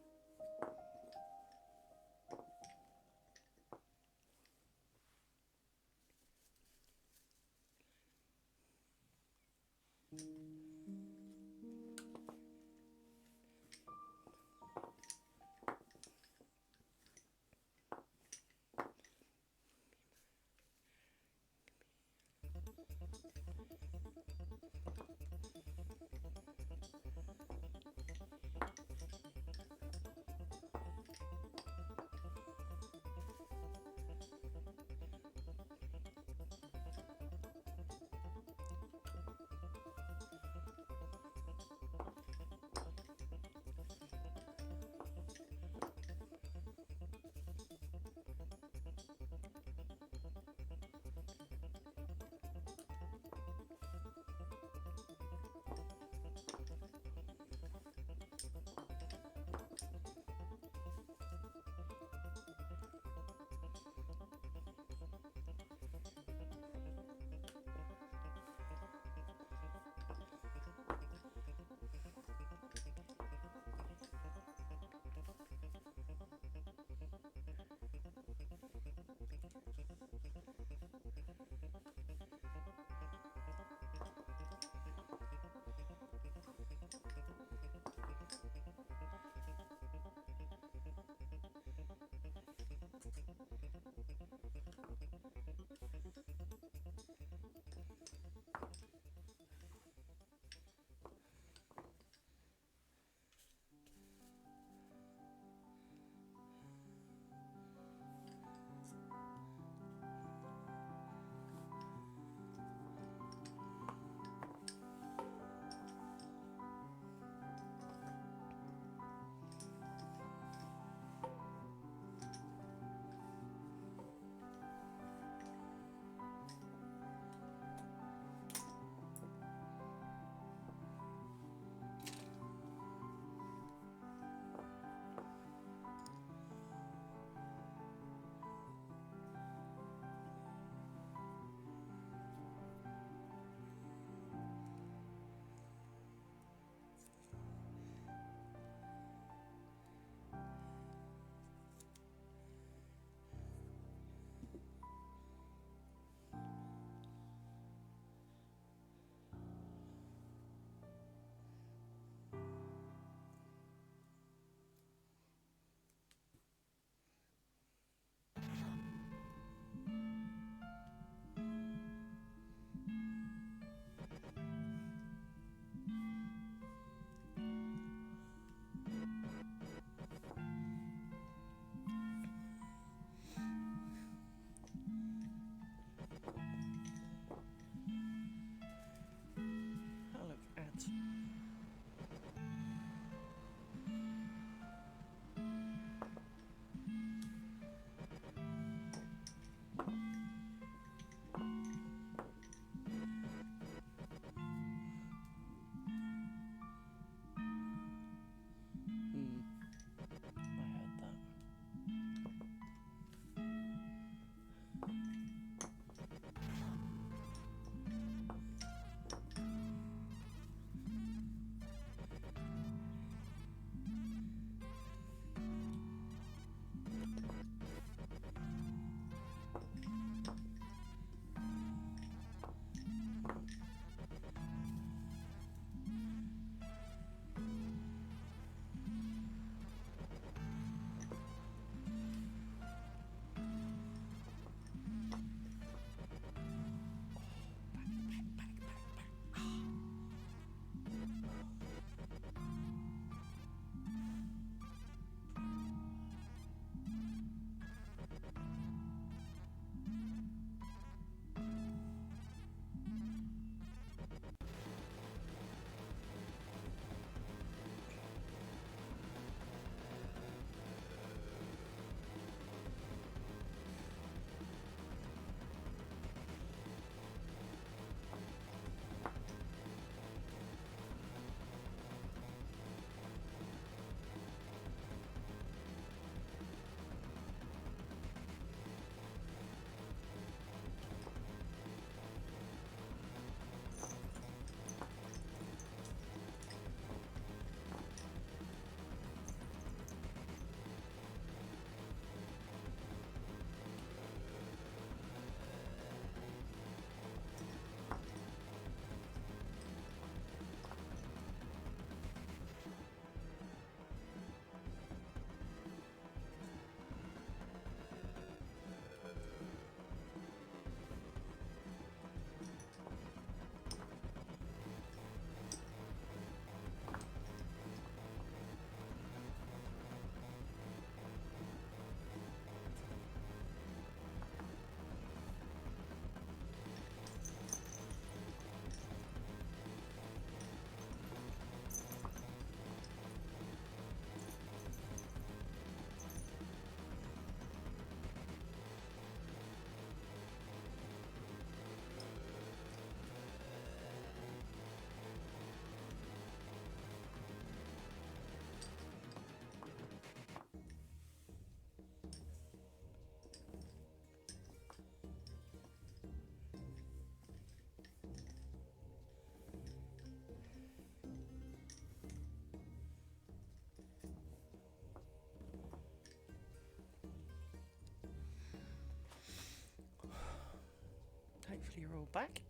A: Hopefully you're all back.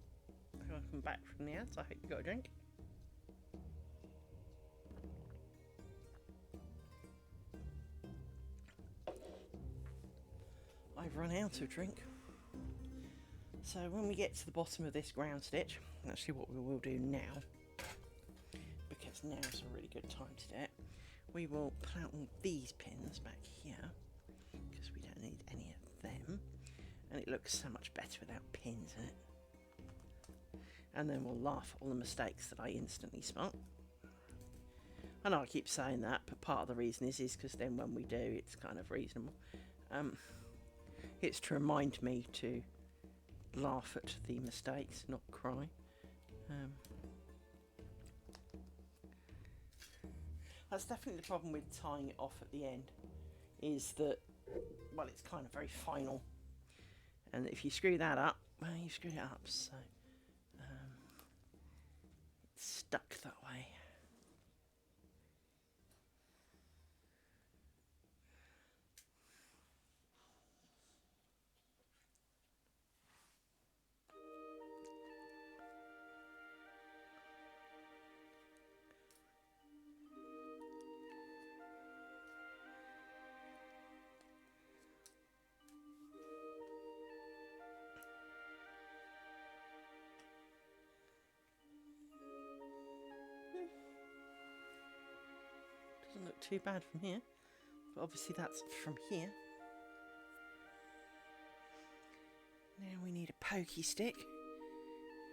A: Welcome back from the ads. I hope you got a drink. I've run out of drink. So when we get to the bottom of this ground stitch, actually what we will do now, because now's a really good time to do it, we will put all these pins back here, because we don't need any of them, and it looks so much better without pins in it. And then we'll laugh at all the mistakes that I instantly spot. I know I keep saying that, but part of the reason is because then when we do, it's kind of reasonable. It's to remind me to laugh at the mistakes, not cry. That's definitely the problem with tying it off at the end, is that, well, it's kind of very final. And if you screw that up, well, you screwed it up, so it's stuck that way. Doesn't look too bad from here, but obviously that's from here. Now we need a pokey stick.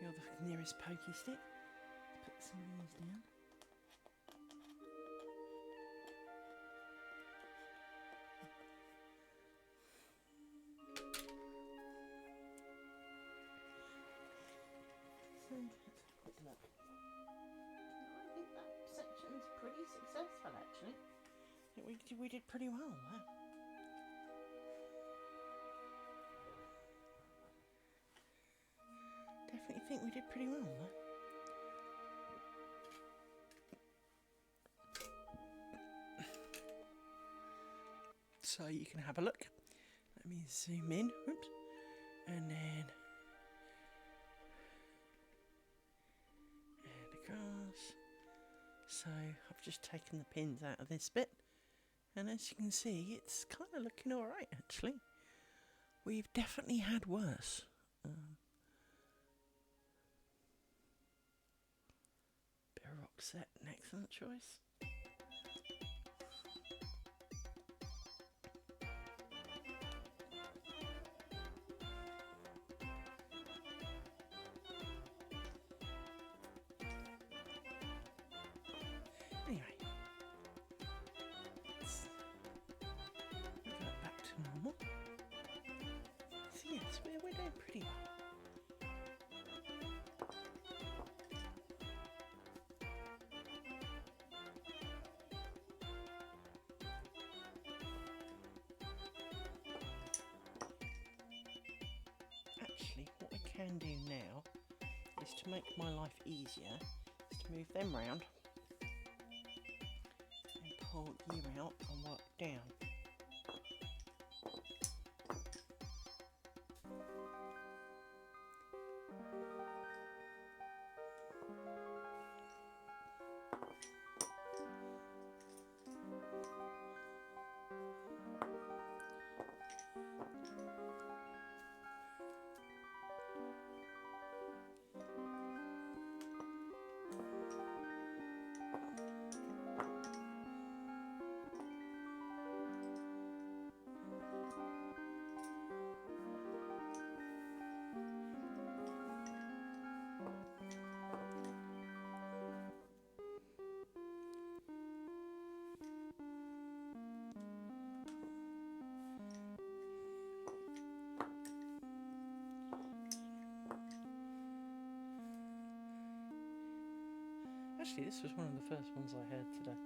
A: You're the nearest pokey stick. Put some of these down. So let's have a quick look. I think that section's pretty successful, actually. I think we did pretty well there. Definitely think we did pretty well there. So you can have a look. Let me zoom in. Oops. And then across. So I've just taken the pins out of this bit, and as you can see, it's kind of looking alright actually. We've definitely had worse. Bit of rock set, an excellent choice. Anyway, let's revert back to normal. So yes, we're doing pretty well. Actually, what I can do now is to make my life easier, is to move them round. Pull you out and work down. Actually, this was one of the first ones I heard today.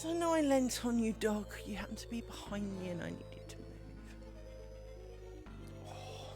A: So I know I leant on you, dog. You happened to be behind me and I needed to move. Oh.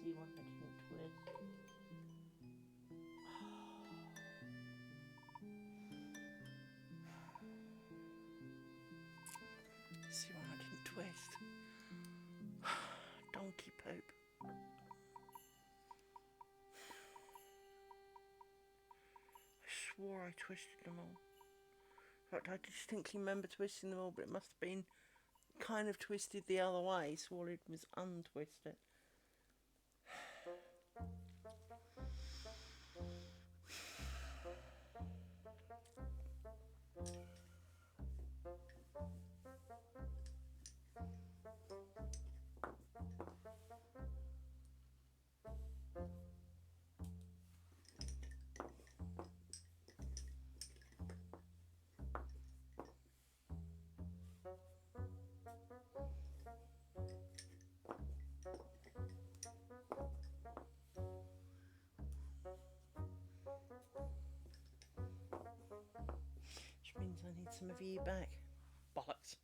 A: See what I didn't twist. See what I didn't twist. Donkey poop. I swore I twisted them all. In fact, I distinctly remember twisting them all, but it must have been kind of twisted the other way, so all it was untwisted. Which means I need some of you back. Bollocks.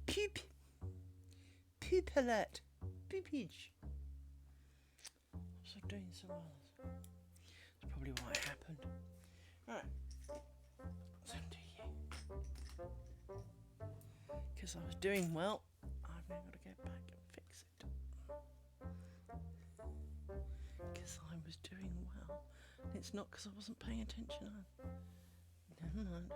A: Poop. Poop alert. Poopage. Was I doing so well? That's probably what happened. Right. So do you. Because I was doing well, I've now got to go back and fix it. Because I was doing well. It's not because I wasn't paying attention. Never mind.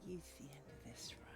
A: use the end of this row.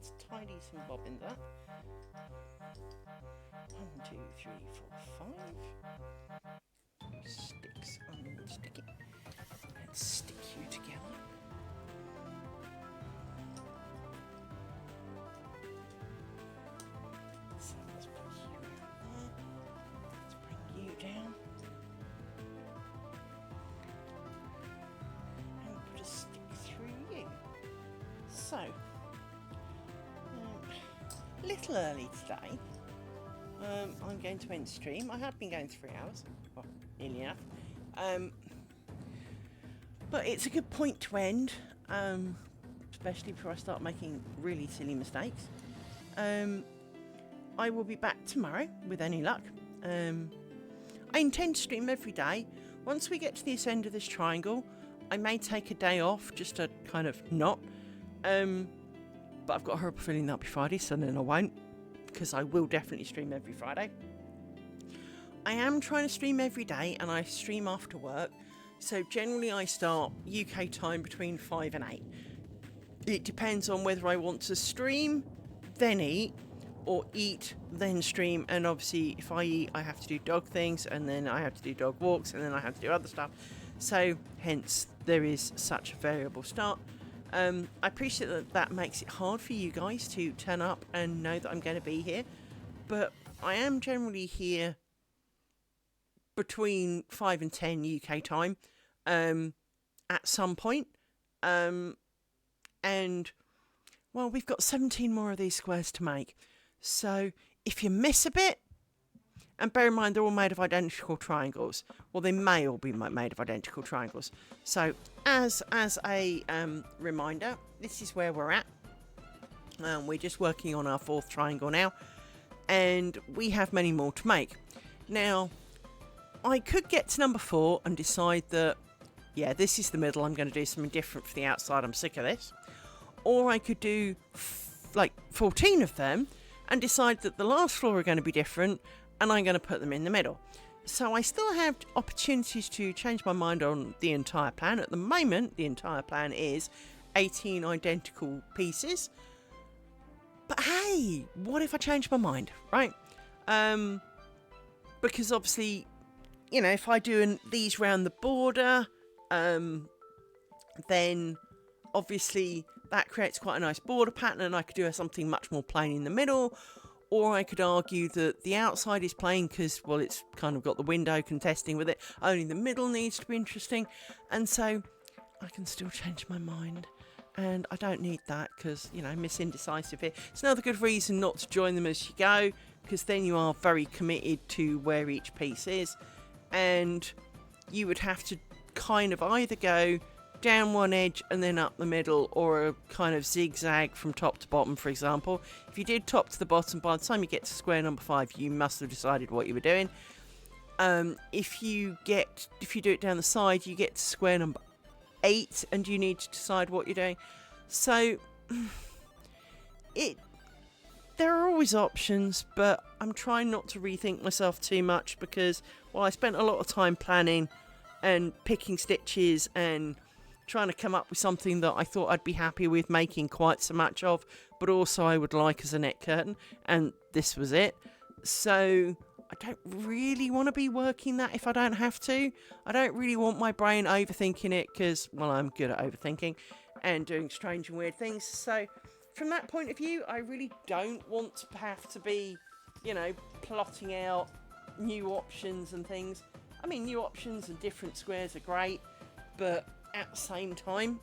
A: let's tidy some bobbins up. 1, 2, 3, 4, 5. Sticks unsticky. Let's stick you together. So let's put you there. Let's bring you down. And put a stick through you. So, a little early today. I'm going to end stream. I have been going 3 hours. Well, nearly enough. But it's a good point to end, especially before I start making really silly mistakes. I will be back tomorrow with any luck. I intend to stream every day. Once we get to this end of this triangle, I may take a day off just to kind of not. But I've got a horrible feeling that'll be Friday, so then I won't, because I will definitely stream every Friday. I am trying to stream every day, and I stream after work. So generally I start UK time between 5 and 8. It depends on whether I want to stream, then eat, or eat, then stream. And obviously if I eat, I have to do dog things, and then I have to do dog walks, and then I have to do other stuff. So hence there is such a variable start. I appreciate that that makes it hard for you guys to turn up and know that I'm going to be here. But I am generally here between 5 and 10 UK time at some point. And, well, we've got 17 more of these squares to make. So if you miss a bit, and bear in mind they're all made of identical triangles. Well, they may all be made of identical triangles. So as a reminder, this is where we're at. We're just working on our 4th triangle now. And we have many more to make. Now, I could get to number 4 and decide that, yeah, this is the middle. I'm going to do something different for the outside. I'm sick of this. Or I could do like 14 of them and decide that the last floor are going to be different, and I'm going to put them in the middle. So I still have opportunities to change my mind on the entire plan. At the moment, the entire plan is 18 identical pieces. But hey, what if I change my mind, right? Because obviously, you know, if I do these round the border, then obviously that creates quite a nice border pattern, and I could do something much more plain in the middle. Or I could argue that the outside is plain because, well, it's kind of got the window contesting with it. Only the middle needs to be interesting. And so I can still change my mind. And I don't need that because, you know, Miss Indecisive here. It's another good reason not to join them as you go, because then you are very committed to where each piece is. And you would have to kind of either go down one edge and then up the middle, or a kind of zigzag from top to bottom, for example. If you did top to the bottom, by the time you get to square number 5, you must have decided what you were doing. If you do it down the side, you get to square number 8 and you need to decide what you're doing. So there are always options, but I'm trying not to rethink myself too much because, well, I spent a lot of time planning and picking stitches and trying to come up with something that I thought I'd be happy with making quite so much of, but also I would like as a net curtain, and this was it. So I don't really want to be working that if I don't have to. I don't really want my brain overthinking it because, well, I'm good at overthinking and doing strange and weird things. So from that point of view, I really don't want to have to be, you know, plotting out new options and things. I mean, new options and different squares are great, but at the same time,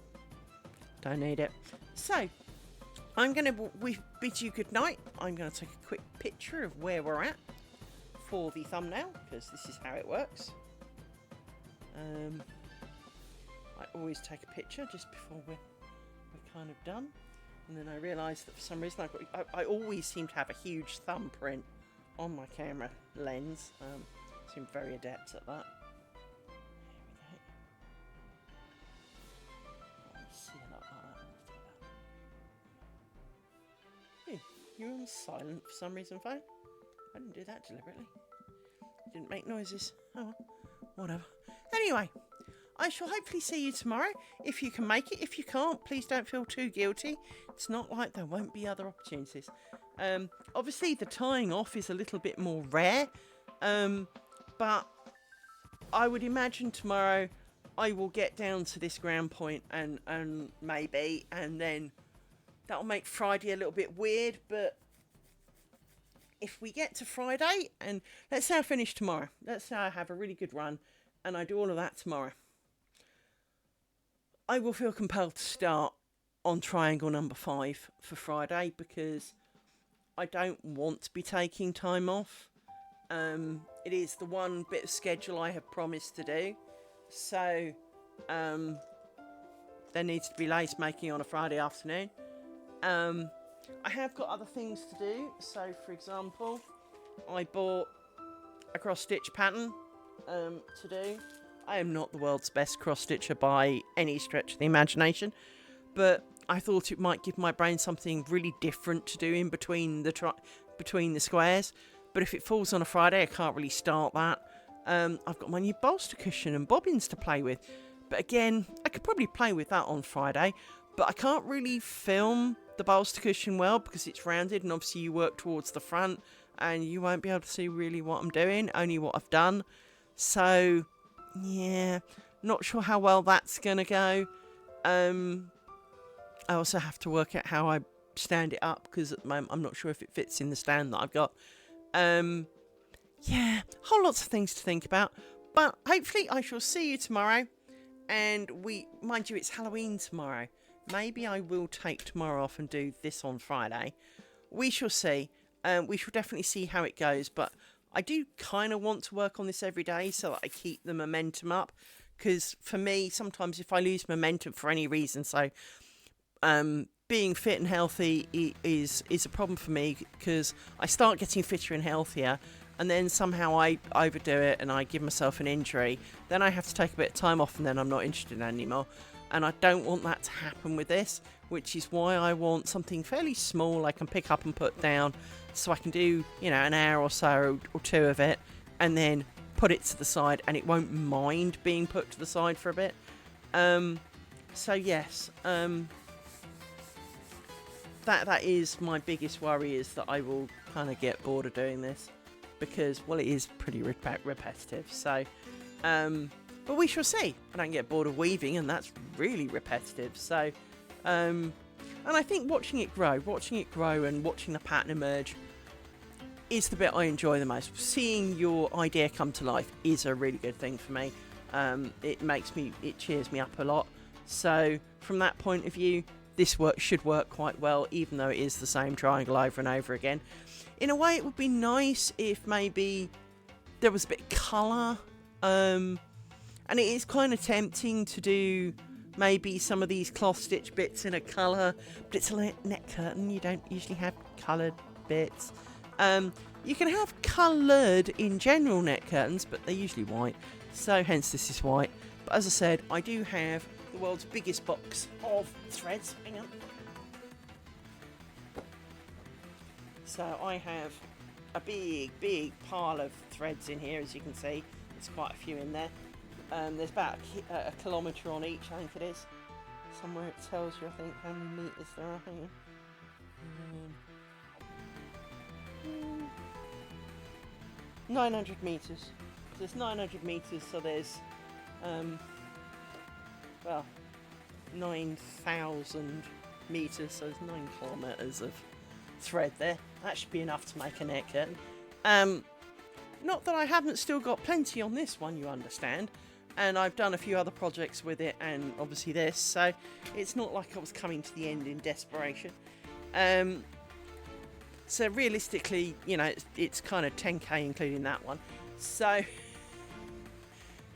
A: don't need it. So I'm going to bid you good night. I'm going to take a quick picture of where we're at for the thumbnail, because this is how it works. I always take a picture just before we're kind of done, and then I realise that for some reason I always seem to have a huge thumbprint on my camera lens. I seem very adept at that. You're on silent for some reason, phone. I didn't do that deliberately. Didn't make noises. Oh, whatever. Anyway, I shall hopefully see you tomorrow, if you can make it. If you can't, please don't feel too guilty. It's not like there won't be other opportunities. Obviously, the tying off is a little bit more rare, but I would imagine tomorrow I will get down to this ground point and maybe, and then that'll make Friday a little bit weird, but if we get to Friday, and let's say I finish tomorrow, let's say I have a really good run, and I do all of that tomorrow, I will feel compelled to start on triangle number 5 for Friday, because I don't want to be taking time off. It is the one bit of schedule I have promised to do, so there needs to be lace making on a Friday afternoon. I have got other things to do. So, for example, I bought a cross-stitch pattern to do. I am not the world's best cross-stitcher by any stretch of the imagination, but I thought it might give my brain something really different to do in between the squares. But if it falls on a Friday, I can't really start that. I've got my new bolster cushion and bobbins to play with. But again, I could probably play with that on Friday, but I can't really film the bolster cushion well because it's rounded, and obviously you work towards the front and you won't be able to see really what I'm doing, only what I've done. So yeah, not sure how well that's gonna go. I also have to work out how I stand it up, because at the moment I'm not sure if it fits in the stand that I've got. Yeah, whole lots of things to think about, but hopefully I shall see you tomorrow. And mind you, it's Halloween tomorrow. Maybe I will take tomorrow off and do this on Friday. We shall see. We shall definitely see how it goes. But I do kind of want to work on this every day so that I keep the momentum up. Because for me, sometimes if I lose momentum for any reason, so being fit and healthy is a problem for me, because I start getting fitter and healthier, and then somehow I overdo it and I give myself an injury. Then I have to take a bit of time off, and then I'm not interested anymore. And I don't want that to happen with this, which is why I want something fairly small I can pick up and put down, so I can do, an hour or so or two of it, and then put it to the side, and it won't mind being put to the side for a bit. So yes, that is my biggest worry, is that I will kind of get bored of doing this, because, well, it is pretty repetitive. So, but we shall see. I don't get bored of weaving, and that's really repetitive. So, and I think watching it grow and watching the pattern emerge is the bit I enjoy the most. Seeing your idea come to life is a really good thing for me. It cheers me up a lot. So from that point of view, this should work quite well, even though it is the same triangle over and over again. In a way, it would be nice if maybe there was a bit of colour. And it is kind of tempting to do maybe some of these cloth stitch bits in a colour, but it's a net curtain. You don't usually have coloured bits. You can have coloured in general net curtains, but they're usually white. So hence this is white. But as I said, I do have the world's biggest box of threads. Hang on. So I have a big pile of threads in here, as you can see. There's quite a few in there. There's about a kilometre on each, I think it is. Somewhere it tells you, I think, how many metres there are. Hang on. 900 metres. So there's 900 metres, so there's 9,000 metres, so there's 9 kilometres of thread there. That should be enough to make a net curtain. Not that I haven't still got plenty on this one, you understand. And I've done a few other projects with it, and obviously this, so it's not like I was coming to the end in desperation. So realistically, it's kind of 10k including that one. So,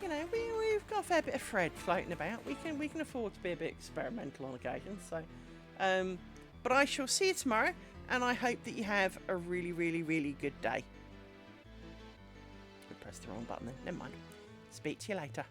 A: we've got a fair bit of thread floating about. We can afford to be a bit experimental on occasion. So, but I shall see you tomorrow, and I hope that you have a really, really, really good day. I pressed the wrong button there. Never mind. Speak to you later.